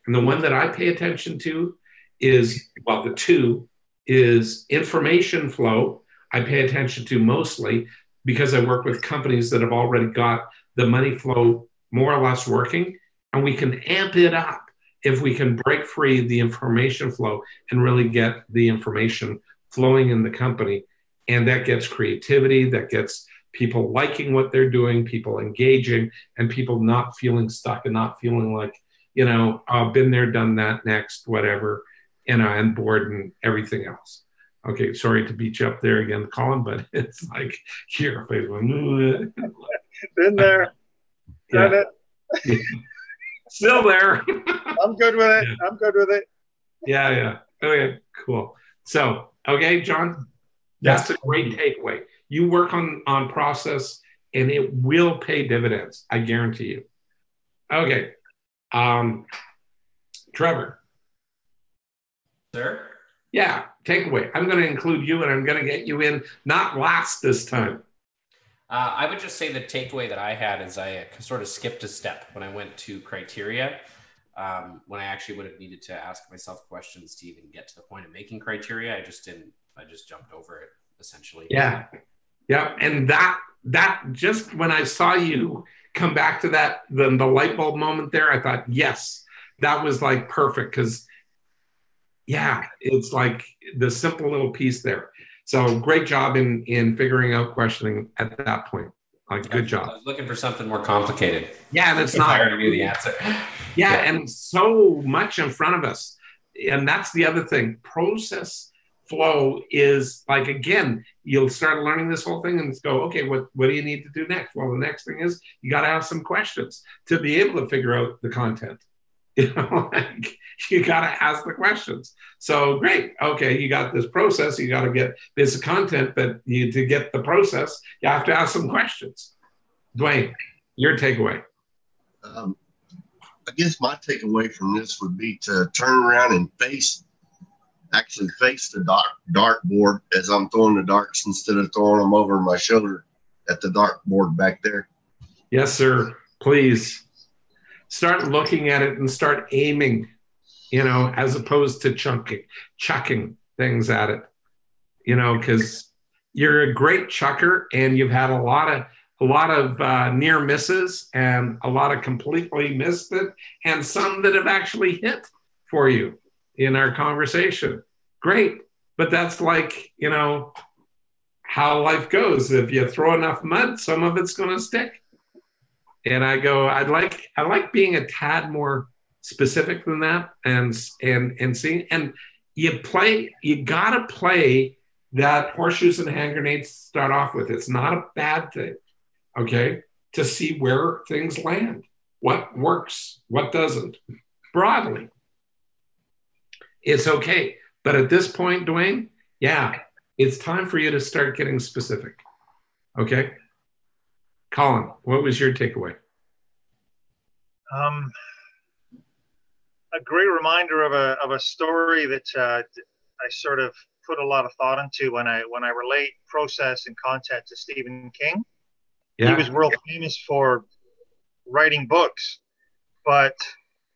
And the one that I pay attention to is, the two is information flow. I pay attention to mostly, because I work with companies that have already got the money flow more or less working, and we can amp it up if we can break free the information flow and really get the information flowing in the company. And that gets creativity, that gets people liking what they're doing, people engaging, and people not feeling stuck and not feeling like, been there, done that, next, whatever, and bored and everything else. Okay, sorry to beat you up there again, Colin, but it's like your face going, been there, done yeah. it. Still there. I'm good with it. Yeah. I'm good with it. Yeah. Okay, cool. So, okay, John, that's a great takeaway. You work on process, and it will pay dividends. I guarantee you. Okay, Trevor. Sir? Yeah, takeaway. I'm going to include you, and I'm going to get you in, not last this time. I would just say the takeaway that I had is I sort of skipped a step when I went to criteria, when I actually would have needed to ask myself questions to even get to the point of making criteria. I just jumped over it, essentially. Yeah. And that just when I saw you come back to that, the light bulb moment there, I thought, yes, that was like perfect, because it's like the simple little piece there. So great job in figuring out questioning at that point. Like, good job. I was looking for something more complicated. Yeah, and it's not. I already knew the answer. Yeah, and so much in front of us. And that's the other thing. Process flow is like, again, you'll start learning this whole thing and go, okay, what do you need to do next? Well, the next thing is you got to have some questions to be able to figure out the content. Like, you got to ask the questions. So great. Okay, you got this process. You got to get this content, but to get the process, you have to ask some questions. Dwayne, your takeaway. I guess my takeaway from this would be to turn around and face the dartboard as I'm throwing the darts, instead of throwing them over my shoulder at the dartboard back there. Yes, sir. Please start looking at it and start aiming, as opposed to chucking things at it, because you're a great chucker, and you've had a lot of near misses, and a lot of completely missed it, and some that have actually hit for you in our conversation. Great. But that's like, how life goes. If you throw enough mud, some of it's going to stick. And I like being a tad more specific than that, and seeing, and you got to play that horseshoes and hand grenades start off with. It's not a bad thing. Okay. To see where things land, what works, what doesn't, broadly. It's okay. But at this point, Dwayne, it's time for you to start getting specific. Okay. Colin, what was your takeaway? A great reminder of a story that I sort of put a lot of thought into when I relate process and content to Stephen King. Yeah. He was world famous for writing books, but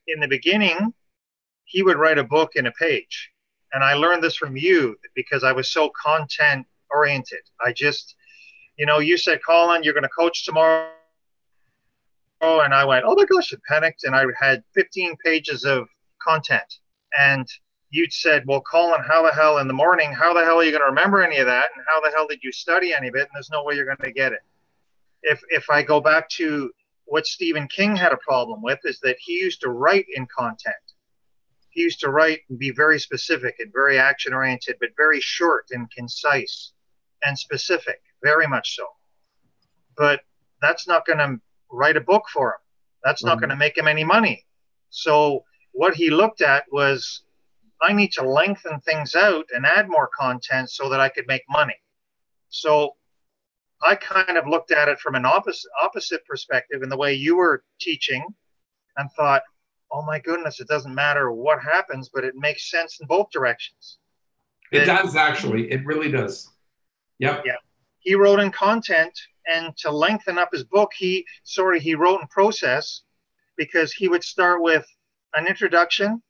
in the beginning, he would write a book in a page. And I learned this from you because I was so content oriented. I just, you said, Colin, you're going to coach tomorrow. And I went, oh my gosh, I panicked. And I had 15 pages of content. And you said, well, Colin, how the hell in the morning, how the hell are you going to remember any of that? And how the hell did you study any of it? And there's no way you're going to get it. If I go back to what Stephen King had a problem with, is that he used to write in content. He used to write and be very specific and very action-oriented, but very short and concise and specific, very much so. But that's not going to write a book for him. That's not going to make him any money. So what he looked at was, I need to lengthen things out and add more content so that I could make money. So I kind of looked at it from an opposite perspective in the way you were teaching, and thought, oh my goodness, it doesn't matter what happens, but it makes sense in both directions. It does, actually. It really does. Yep. Yeah. He wrote in content, and to lengthen up his book, he wrote in process, because he would start with an introduction,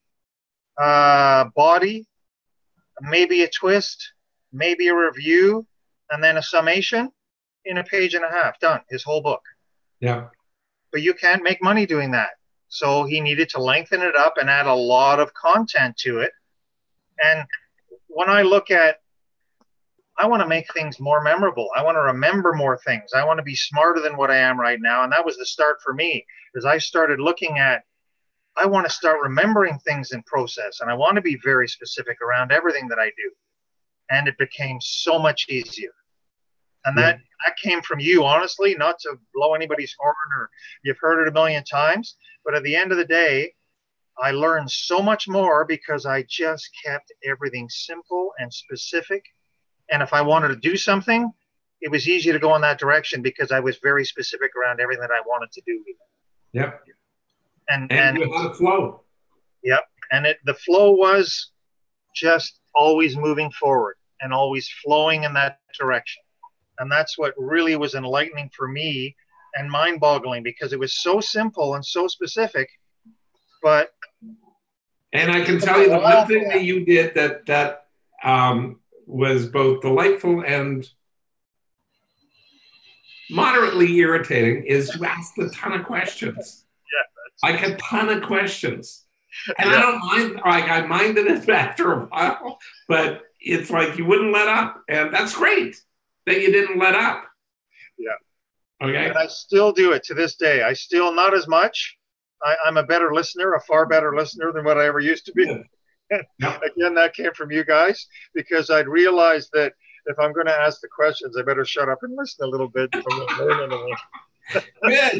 body, maybe a twist, maybe a review, and then a summation. in a page and a half, done, his whole book. Yeah. But you can't make money doing that. So he needed to lengthen it up and add a lot of content to it. And when I look at, I want to make things more memorable. I want to remember more things. I want to be smarter than what I am right now. And that was the start for me, as I started looking at, I want to start remembering things in process. And I want to be very specific around everything that I do. And it became so much easier. And that came from you, honestly, not to blow anybody's horn, or you've heard it a million times. But at the end of the day, I learned so much more because I just kept everything simple and specific. And if I wanted to do something, it was easy to go in that direction because I was very specific around everything that I wanted to do. Yep. And you had a flow. Yep. And the flow was just always moving forward and always flowing in that direction. And that's what really was enlightening for me and mind-boggling, because it was so simple and so specific. But and I can tell you the one thing that you did that was both delightful and moderately irritating is you asked a ton of questions. Yeah, like a ton of questions. And I don't mind, like I minded it after a while, but it's like you wouldn't let up. And that's great that you didn't let up. Yeah. Okay. And I still do it to this day. I still, not as much. I'm a better listener, a far better listener than what I ever used to be. Yeah. Again, that came from you guys, because I'd realized that if I'm going to ask the questions, I better shut up and listen a little bit. Good.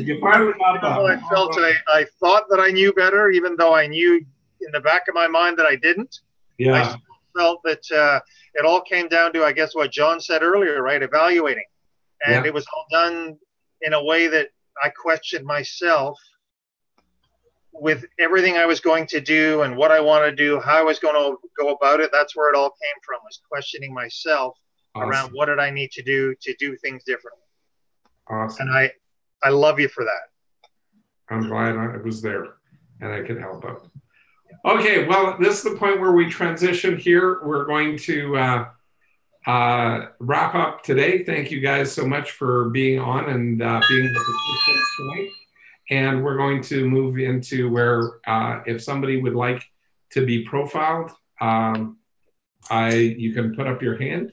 You finally got that. I felt I thought that I knew better, even though I knew in the back of my mind that I didn't. Yeah. I still felt that it all came down to, I guess, what John said earlier, right? Evaluating. And it was all done in a way that I questioned myself with everything I was going to do and what I want to do, how I was going to go about it. That's where it all came from, was questioning myself around what did I need to do things differently. Awesome. And I love you for that. I'm glad I was there and I could help out. Okay, well, this is the point where we transition here. We're going to wrap up today. Thank you guys so much for being on and being with us tonight. And we're going to move into where if somebody would like to be profiled, you can put up your hand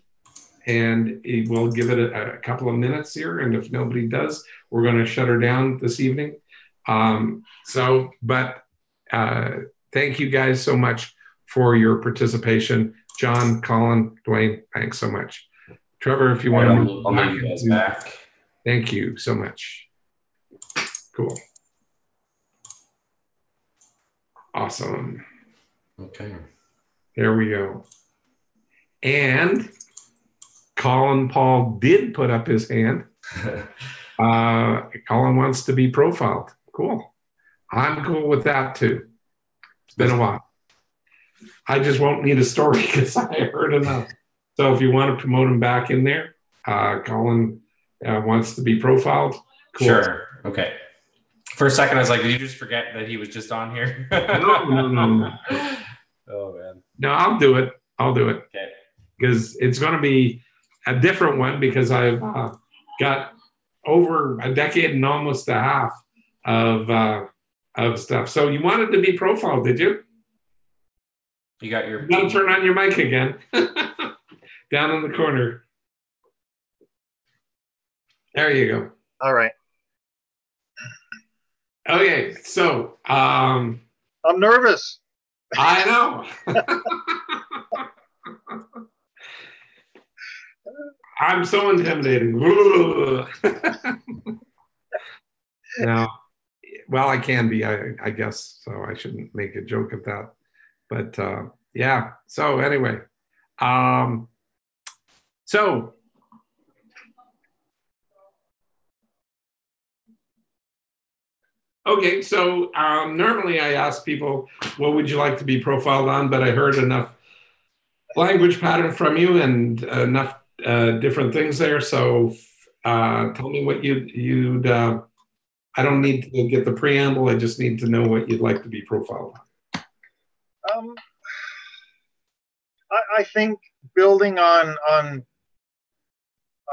and we'll give it a couple of minutes here. And if nobody does, we're going to shut her down this evening. Thank you guys so much for your participation. John, Colin, Dwayne, thanks so much. Trevor, if you want to move back, you guys back. Thank you so much. Cool. Awesome. Okay. There we go. And Colin Paul did put up his hand. Colin wants to be profiled. Cool. I'm cool with that too. It's been a while. I just won't need a story because I heard enough. So if you want to promote him back in there, Colin wants to be profiled. Cool. Sure. Okay. For a second, I was like, did you just forget that he was just on here? No. Oh, man. No, I'll do it. Okay. Because it's going to be a different one because I've got over a decade and almost a half of stuff. So you wanted to be profiled, did you? You got You got to turn on your mic again. Down in the corner. There you go. All right. Okay, so I'm nervous. I know. I'm so intimidating. No, well, I can be, I guess, so I shouldn't make a joke of that. But yeah, so anyway, okay, so normally I ask people, what would you like to be profiled on? But I heard enough language pattern from you and enough different things there. So tell me what you'd I don't need to get the preamble. I just need to know what you'd like to be profiled on. I think building on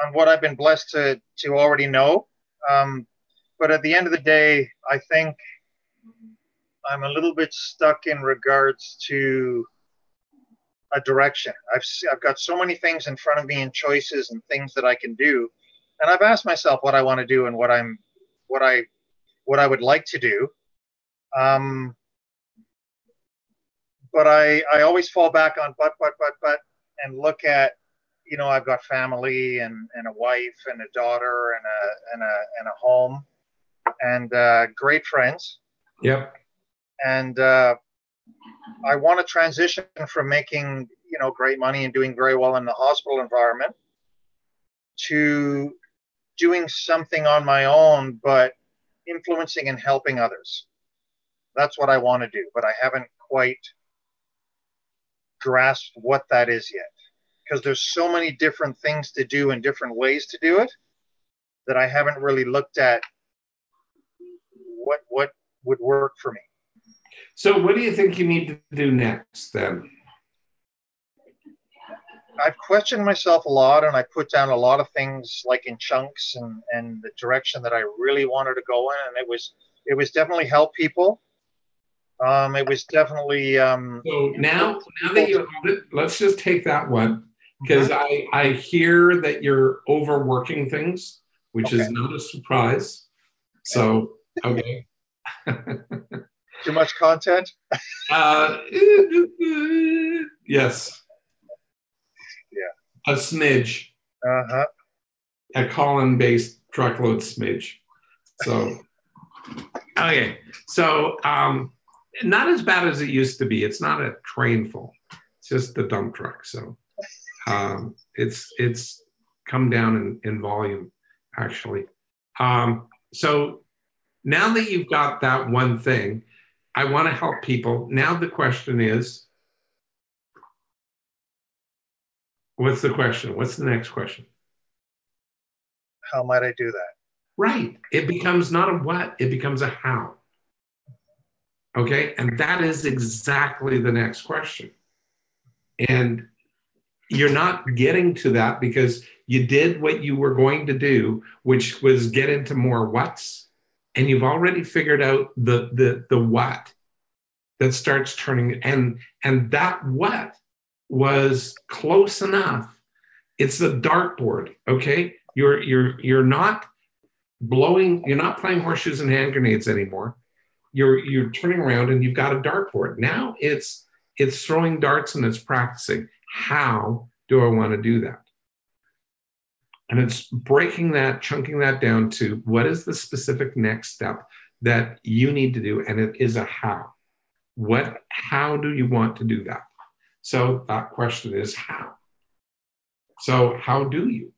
on what I've been blessed to already know. But at the end of the day, I think I'm a little bit stuck in regards to a direction. I've got so many things in front of me and choices and things that I can do, and I've asked myself what I want to do and what I would like to do. But I always fall back on but, and look at, I've got family and a wife and a daughter and a home and great friends. Yep. And I want to transition from making, great money and doing very well in the hospital environment to doing something on my own, but influencing and helping others. That's what I want to do, but I haven't quite grasped what that is yet, because there's so many different things to do and different ways to do it that I haven't really looked at what would work for me. So what do you think you need to do next then? I've questioned myself a lot, and I put down a lot of things like in chunks and the direction that I really wanted to go in, and it was definitely help people. It was definitely so now that you hold it, let's just take that one, because I hear that you're overworking things, which is not a surprise. So okay. Too much content? Yes. Yeah. A smidge. Uh-huh. A Colin-based truckload smidge. So, okay. So, not as bad as it used to be. It's not a train full. It's just the dump truck. So, it's come down in volume, actually. So, now that you've got that one thing, I want to help people. Now the question is, what's the question? What's the next question? How might I do that? Right. It becomes not a what, it becomes a how. Okay. And that is exactly the next question. And you're not getting to that because you did what you were going to do, which was get into more what's. And you've already figured out the what that starts turning, and that what was close enough. It's the dartboard, okay? You're not you're not playing horseshoes and hand grenades anymore. You're turning around and you've got a dartboard. Now it's throwing darts and it's practicing. How do I want to do that? And it's breaking that, chunking that down to what is the specific next step that you need to do, and it is a how. How do you want to do that? So that question is how. So how do you?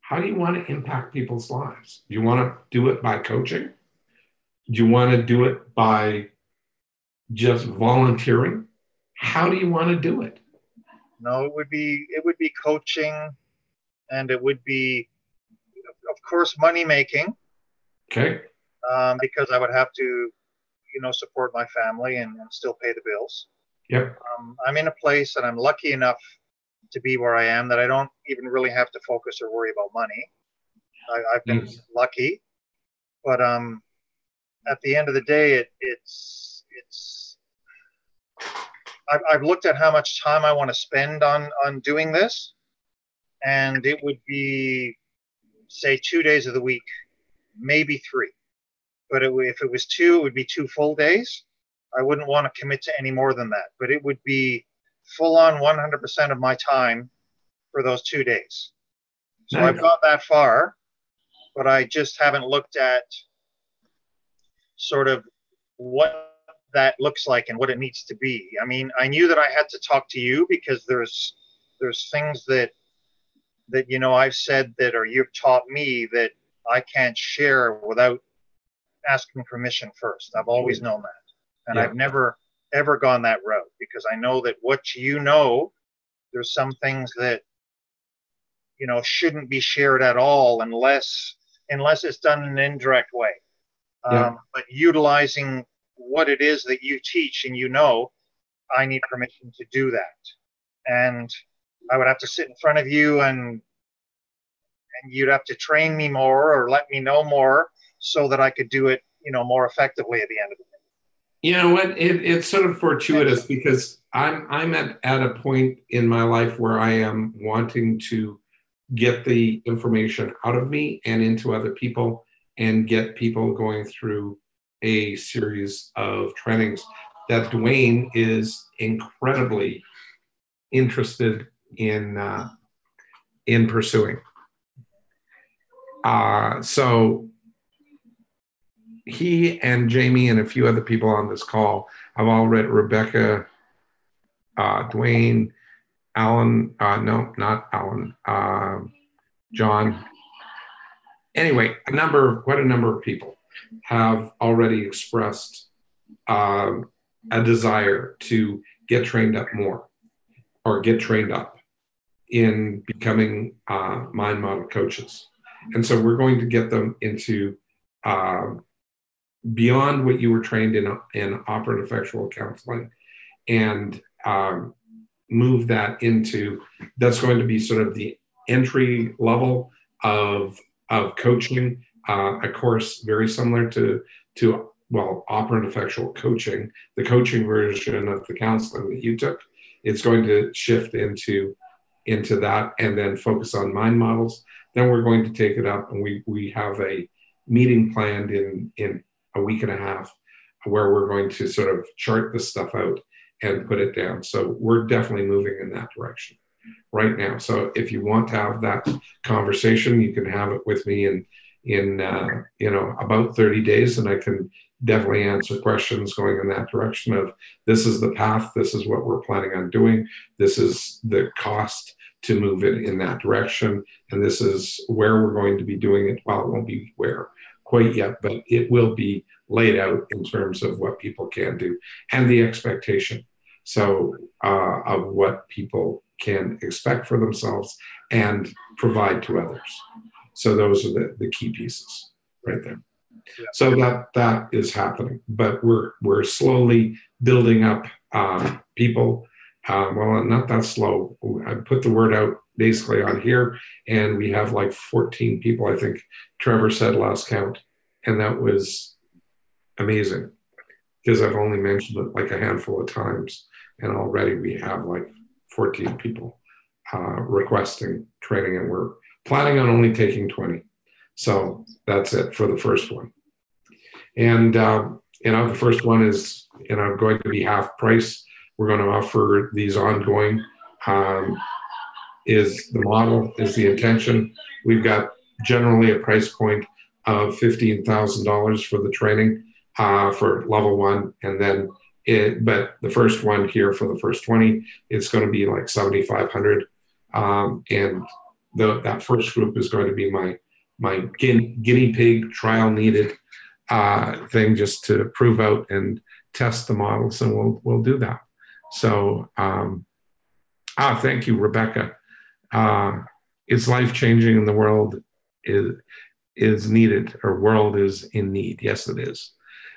How do you want to impact people's lives? Do you want to do it by coaching? Do you want to do it by just volunteering? How do you want to do it? No, it would be coaching, and it would be, of course, money making. Okay. Because I would have to, support my family and still pay the bills. Yep. I'm in a place and I'm lucky enough to be where I am that I don't even really have to focus or worry about money. I've been lucky, but at the end of the day, I've looked at how much time I want to spend on doing this, and it would be, say, 2 days of the week, maybe 3. But if it was 2, it would be 2 full days. I wouldn't want to commit to any more than that. But it would be full on 100% of my time for those 2 days. So nice. I've got that far, but I just haven't looked at sort of what that looks like and what it needs to be. I mean, I knew that I had to talk to you because there's things that I've said that, or you've taught me, that I can't share without asking permission first. I've always known that, and I've never ever gone that route, because I know that there's some things that shouldn't be shared at all unless it's done in an indirect way. But utilizing what it is that you teach, and I need permission to do that. And I would have to sit in front of you and you'd have to train me more or let me know more so that I could do it, more effectively at the end of the day. You know what? It's sort of fortuitous because I'm at a point in my life where I am wanting to get the information out of me and into other people and get people going through a series of trainings that Dwayne is incredibly interested in pursuing. So he and Jamie and a few other people on this call, I've all read Rebecca, Dwayne, Alan, no, not Alan, John. Anyway, quite a number of people have already expressed a desire to get trained up more or get trained up in becoming mind model coaches. And so we're going to get them into beyond what you were trained in operative effectual counseling and move that into, that's going to be sort of the entry level of coaching, a course very similar to operative effectual coaching, the coaching version of the counseling that you took. It's going to shift into that and then focus on mind models. Then we're going to take it up, and we have a meeting planned in a week and a half where we're going to sort of chart this stuff out and put it down. So we're definitely moving in that direction right now. So if you want to have that conversation, you can have it with me in about 30 days, and I can definitely answer questions going in that direction of this is the path, this is what we're planning on doing, this is the cost to move it in that direction, and this is where we're going to be doing it. Well, it won't be where quite yet, but it will be laid out in terms of what people can do and the expectation. So of what people can expect for themselves and provide to others. So those are the key pieces right there. Yeah. So that is happening, but we're slowly building up people. Well, not that slow. I put the word out basically on here, and we have like 14 people, I think Trevor said last count, and that was amazing because I've only mentioned it like a handful of times, and already we have like 14 people requesting training, and we're planning on only taking 20. So that's it for the first one. And, the first one is, going to be half price. We're going to offer these ongoing, is the model, is the intention. We've got generally a price point of $15,000 for the training for level one. And then but the first one here for the first 20, it's going to be like $7,500. And that first group is going to be my guinea pig trial needed thing just to prove out and test the models, and we'll do that. So thank you, Rebecca. It's life-changing, and the world is needed, or world is in need. Yes, it is.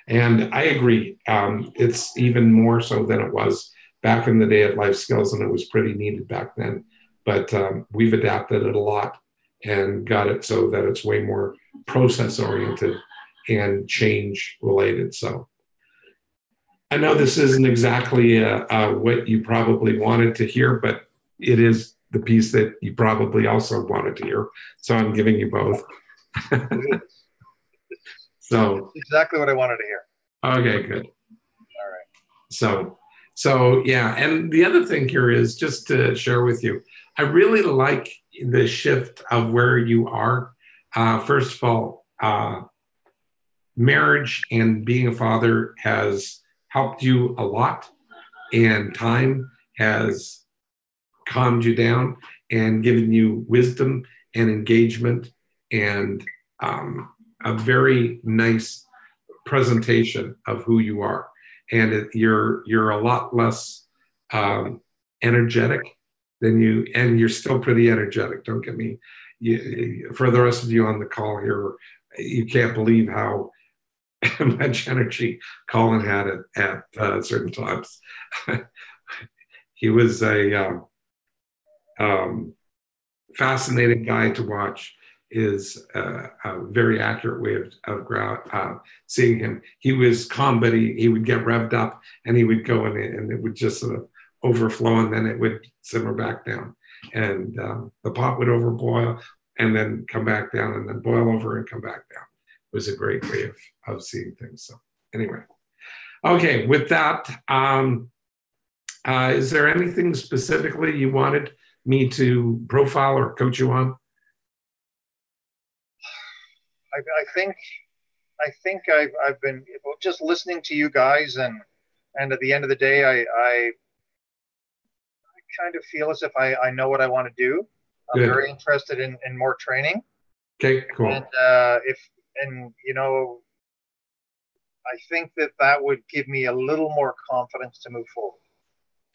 And I agree. It's even more so than it was back in the day at Life Skills, and it was pretty needed back then. But we've adapted it a lot and got it so that it's way more process-oriented and change-related. So I know this isn't exactly what you probably wanted to hear, but it is the piece that you probably also wanted to hear. So I'm giving you both. So exactly what I wanted to hear. Okay, good. All right. So yeah, and the other thing here is just to share with you, I really like the shift of where you are. First of all, marriage and being a father has helped you a lot, and time has calmed you down and given you wisdom and engagement and a very nice presentation of who you are. And you're a lot less energetic than you, and you're still pretty energetic, don't get me. For the rest of you on the call here, you can't believe how much energy Colin had at certain times. He was fascinating guy to watch. Is a very accurate way of seeing him. He was calm, but he would get revved up and he would go in and it would just sort of overflow and then it would simmer back down. And the pot would overboil and then come back down and then boil over and come back down. It was a great way of seeing things. So anyway, okay, with that, is there anything specifically you wanted me to profile or coach you on? I think I've been just listening to you guys, and at the end of the day, I kind of feel as if I know what I want to do. I'm Good. very interested in more training. Okay, cool. And I think that would give me a little more confidence to move forward.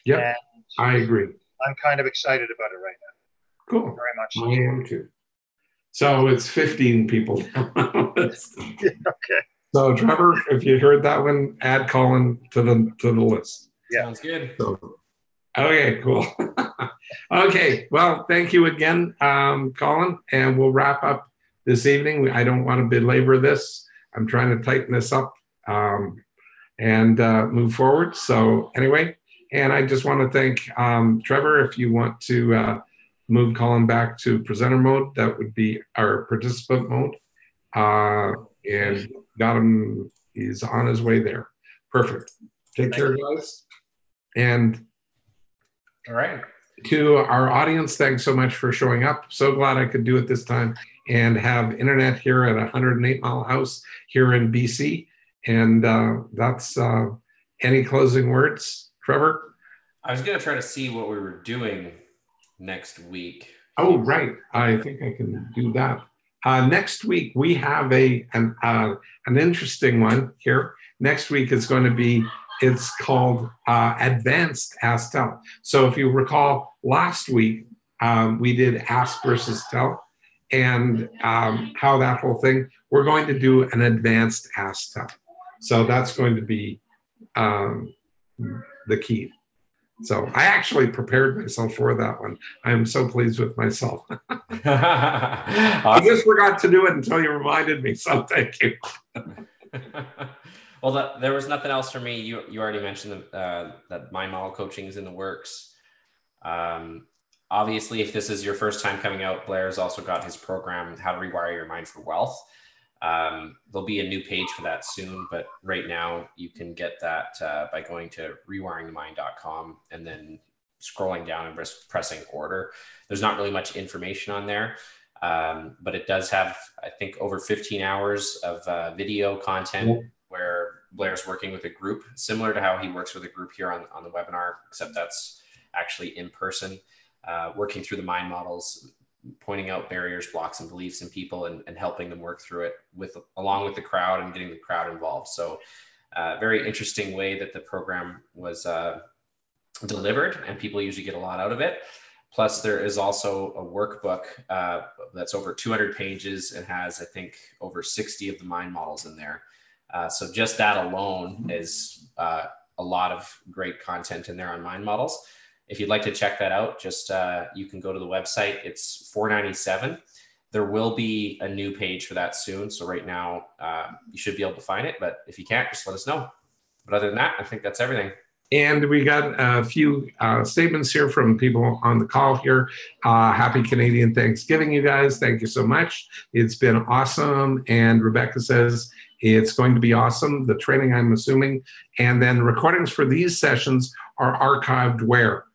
Yeah, I agree. I'm kind of excited about it right now. Cool. Very much. I am too. So it's 15 people now. Okay. So Trevor, if you heard that one, add Colin to the list. Yeah. Sounds good. So, okay, cool. Okay, well, thank you again, Colin, and we'll wrap up this evening. I don't want to belabor this. I'm trying to tighten this up and move forward. So anyway, and I just want to thank Trevor. If you want to move Colin back to presenter mode, that would be our participant mode. And got him, he's on his way there. Perfect. Take care, guys. And all right. To our audience, thanks so much for showing up. So glad I could do it this time and have internet here at 108 Mile House here in BC. And that's any closing words, Trevor? I was going to try to see what we were doing next week. Oh, right. I think I can do that. Next week, we have an interesting one here. Next week is going to be, it's called Advanced Ask Tell. So if you recall, last week, we did Ask versus Tell and how that whole thing, we're going to do an Advanced Ask Tell. So that's going to be the key. So I actually prepared myself for that one. I am so pleased with myself. I just forgot to do it until you reminded me. So thank you. Well, there was nothing else for me. You already mentioned that mind model coaching is in the works. Obviously, if this is your first time coming out, Blair's also got his program, How to Rewire Your Mind for Wealth. There'll be a new page for that soon, but right now you can get that by going to rewiringthemind.com and then scrolling down and pressing order. There's not really much information on there, but it does have, I think, over 15 hours of video content where Blair's working with a group, similar to how he works with a group here on the webinar, except that's actually in person, working through the mind models, pointing out barriers, blocks, and beliefs in people and helping them work through it along with the crowd and getting the crowd involved. So very interesting way that the program was delivered, and people usually get a lot out of it. Plus there is also a workbook that's over 200 pages and has, I think, over 60 of the mind models in there. So just that alone is a lot of great content in there on mind models. If you'd like to check that out, just you can go to the website. It's $4.97. There will be a new page for that soon. So right now you should be able to find it, but if you can't, just let us know. But other than that, I think that's everything. And we got a few statements here from people on the call here. Happy Canadian Thanksgiving, you guys. Thank you so much. It's been awesome. And Rebecca says it's going to be awesome. The training, I'm assuming. And then recordings for these sessions are archived where?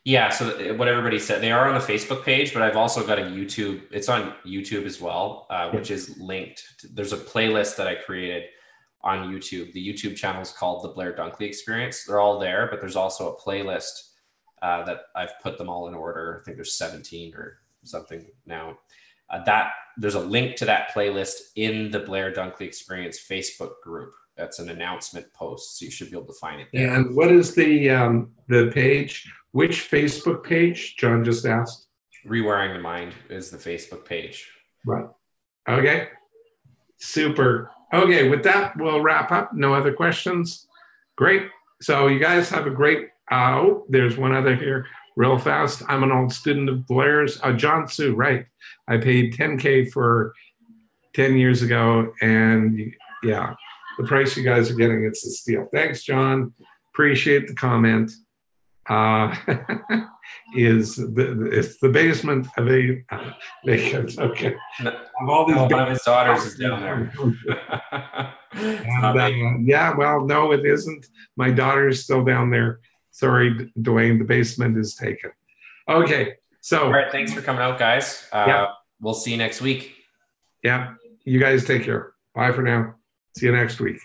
Yeah, so what everybody said, they are on the Facebook page, but I've also got a YouTube. It's on YouTube as well, which is linked. There's a playlist that I created on YouTube. The YouTube channel is called the Blair Dunkley Experience. They're all there, but there's also a playlist that I've put them all in order. I think there's 17 or something now. There's a link to that playlist in the Blair Dunkley Experience Facebook group. That's an announcement post, so you should be able to find it there. And what is the page? Which Facebook page? John just asked. Rewiring the Mind is the Facebook page. Right. Okay. Super. Okay, with that, we'll wrap up. No other questions? Great. So you guys have a great, there's one other here. real fast. I'm an old student of Blair's. John Sue, right. I paid $10K for 10 years ago. And yeah, the price you guys are getting, it's a steal. Thanks, John. Appreciate the comment. It's the basement of a vacant. Okay. Of all these one of his daughters is down there. And, yeah, well, no, it isn't. My daughter is still down there. Sorry, Dwayne, the basement is taken. Okay, so. All right, thanks for coming out, guys. Yeah. We'll see you next week. Yeah, you guys take care. Bye for now. See you next week.